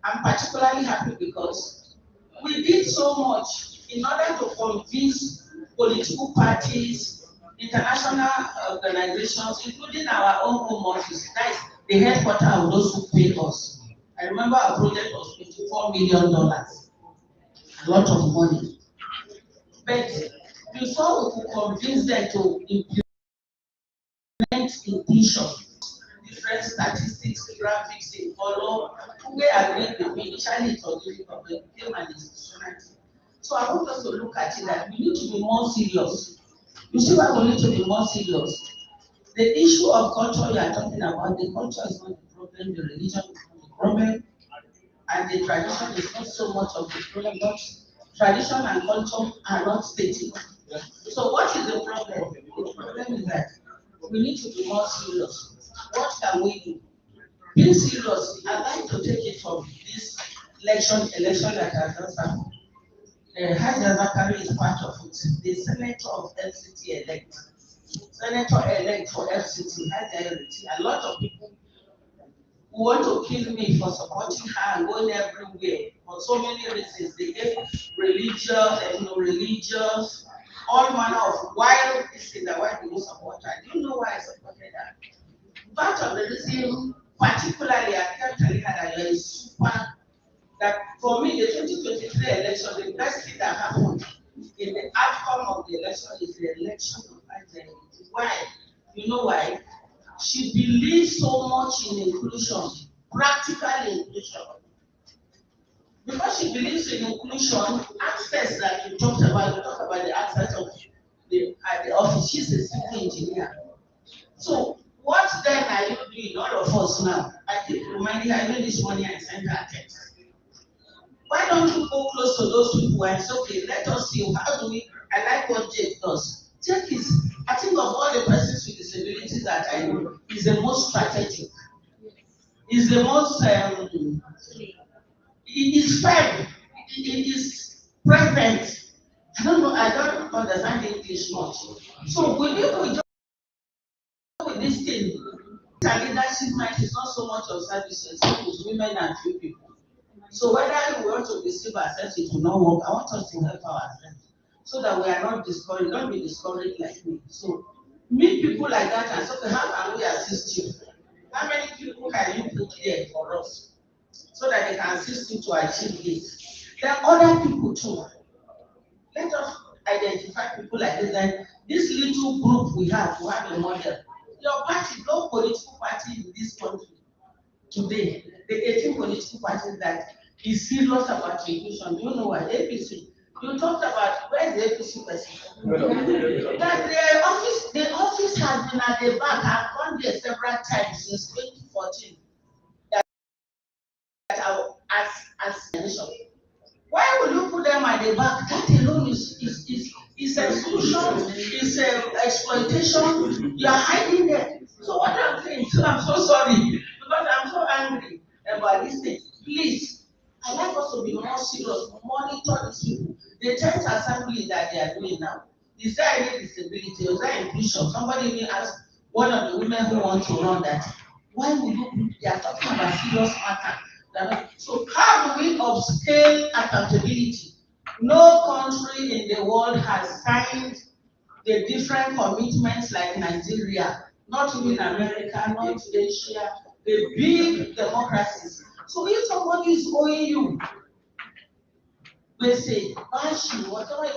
I'm particularly happy because we did so much in order to convince political parties, international organizations, including our own home office. That is the headquarters of those who pay us. I remember our project was $54 million, a lot of money. But before we could convince them to implement inclusion, different statistics, graphics in color. We agreed with me. Initially, it was difficult, but it became an institutional thing. So I want us to look at it that we need to be more serious. You see why we need to be more serious? The issue of culture you are talking about, the culture is not the problem, the religion is not the problem, and the tradition is not so much of the problem, but tradition and culture are not static. So what is the problem? The problem is that we need to be more serious. What can we do? Being serious, I'd like to take it from this election that has just happened. Haja Zakari is part of it. The senator of FCT elect. Senator elect for FCT, Haja Eriti. A lot of people who want to kill me for supporting her and going everywhere for so many reasons. They gave religious, all manner of wild things that why do you support her? Do you know why I supported her? Part of the reason, particularly, I kept telling her that you're a super. That for me, the 2023 election, the best thing that happened in the outcome of the election is the election of identity. Why? You know why? She believes so much in inclusion, practical inclusion. Because she believes in inclusion, access that you talked about the access of the office. She's a civil engineer. So what then are you doing, all of us now? I keep reminding her, even this morning I sent her a text. Why don't you go close to those people and say, okay, let us see, how do we, I like what Jake does. Jake is, I think of all the persons with disabilities that I know, is the most strategic. Is the most, it is fair, it is present. I don't understand English much. So we need to with this thing, the leadership mind is not so much of services, it's women and few people. So whether you want to deceive ourselves, it will not work. I want us to help ourselves so that we are not discouraged, don't be discouraged like me. So meet people like that and say, okay, how can we assist you? How many people can you put there for us so that they can assist you to achieve this? There are other people too. Let us identify people like this. Like this little group we have a model. Your party, no political party in this country today, the 18 political parties that is serious about inclusion. Do you know what? APC. You talked about where the APC person. That the office has been at the back. I've gone there several times since 2014. As nation. Why would you put them at the back? That alone is exclusion, is exploitation. You are hiding there. So what I'm saying, I'm so sorry because I'm so angry about this thing. Please, I like us to be more serious, monitor these people. The 10th assembly that they are doing now, is there any disability? Is there inclusion? Somebody even asked one of the women who want to run that. Why would you? They are talking about serious matter. So how do we upscale accountability? No country in the world has signed the different commitments like Nigeria, not even America, not Asia, the big democracies. So if somebody is owing you, they say, whatever,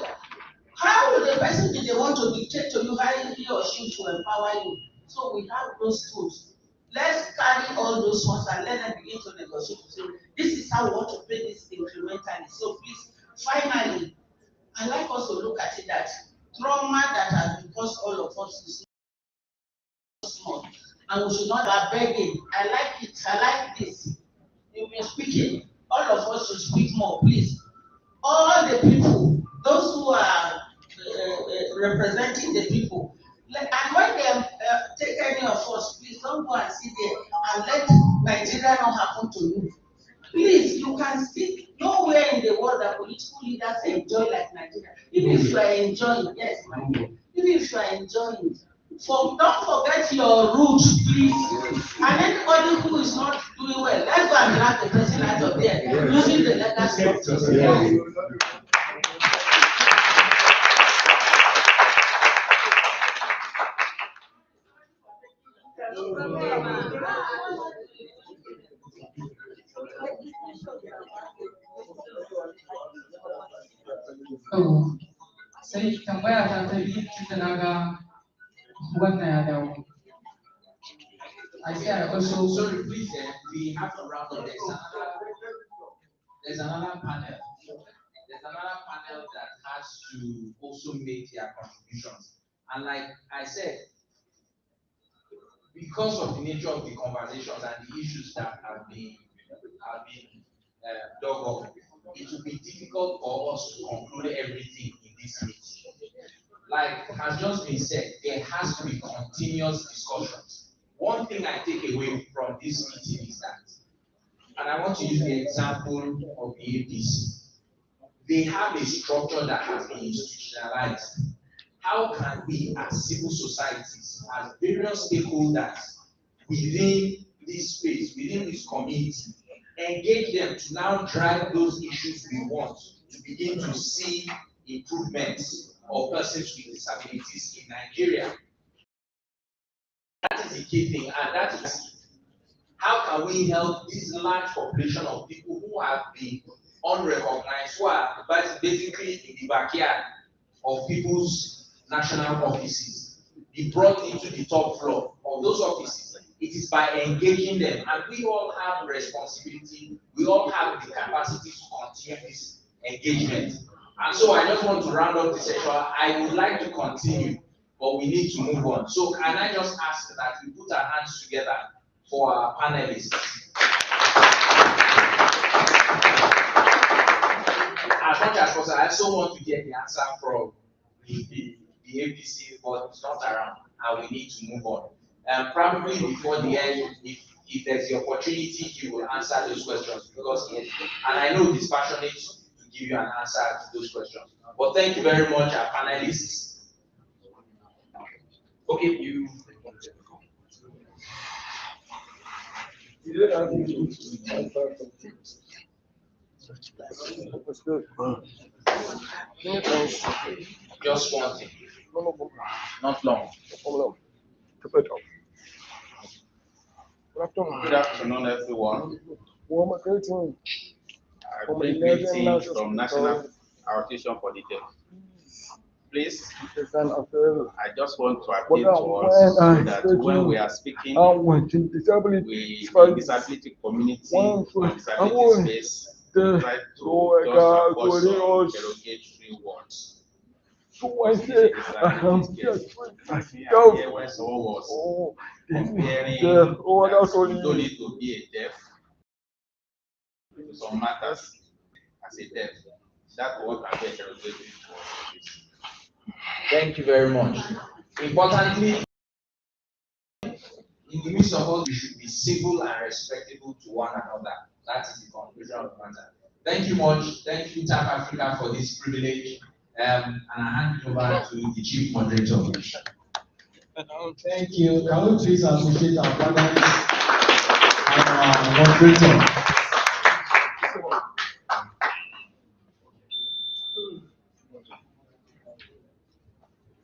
how will the person be the one to dictate to you how he or she to empower you? So we have those tools. Let's carry all those ones and let them begin to negotiate. So this is how we want to pay this incrementally. So please, finally, I like us to look at it that trauma that has caused all of us is not small. And we should not be begging. I like it. I like this. You've been speaking. All of us should speak more, please. All the people, those who are representing the people, and when they take any of us, please don't go and sit there and let Nigeria not happen to you. Please, you can speak. Nowhere in the world that political leaders enjoy like Nigeria. Even if you are enjoying, yes, even if you are enjoying, don't forget your roots, please. And anybody who is not doing well, let's go and drag the person out of there using the legal structures. Sai tambaya ta biyu tunda na ga wannan ya dawo. I say I also, sorry, please, we have to round up. There's another panel. There's another panel that has to also make their contributions. And like I said, because of the nature of the conversations and the issues that have been dug up, it will be difficult for us to conclude everything in this meeting. Like has just been said, there has to be continuous discussions. One thing I take away from this meeting is that, and I want to use the example of the APC. They have a structure that has been institutionalized. How can we as civil societies, as various stakeholders within this space, within this community, engage them to now drive those issues we want to begin to see improvements of persons with disabilities in Nigeria? That is the key thing, and that is how can we help this large population of people who have been unrecognized, who are basically in the backyard of people's national offices, be brought into the top floor of those offices. It is by engaging them, and we all have responsibility, we all have the capacity to continue this engagement. And so I just want to round up the session. I would like to continue, but we need to move on. So can I just ask that we put our hands together for our panelists? As much as possible, I also want to get the answer from the APC, but it's not around, and we need to move on. Probably before the end, if there's the opportunity, you will answer those questions, because, and I know he's passionate to give you an answer to those questions. But thank you very much, our panelists. Okay, you. Just one thing. Not long. Good afternoon, everyone. I bring greetings from National Association for the Deaf. Please, I just want to appeal to us so that when we are speaking, we, the disability community, and disability space, try to just avoid some derogatory words. When someone was comparing that you don't need to be a deaf to some matters as a deaf. That's what I'm going to. Thank you very much. Importantly, in the midst of us, we should be civil and respectable to one another. That is the conclusion of the matter. Thank you much. Thank you, Tap Africa, for this privilege. And I hand it over to the Chief Moderator. Thank you. Can we please appreciate our panelists and our moderator?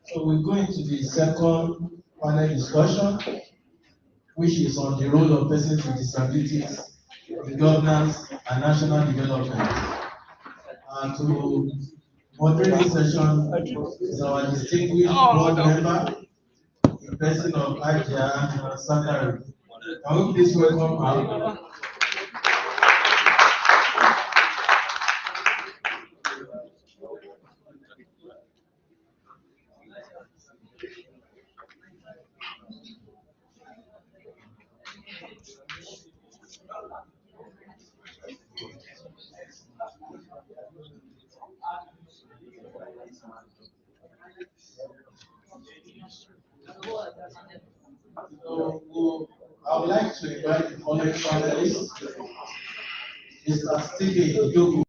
So we go into the second panel discussion, which is on the role of persons with disabilities, the governance, and national development. And to moderate this session is our distinguished board member, the person of Ajia Sakari. Can we please welcome her? So, I would like to invite the following panelists, Mr. Stephen Yogo.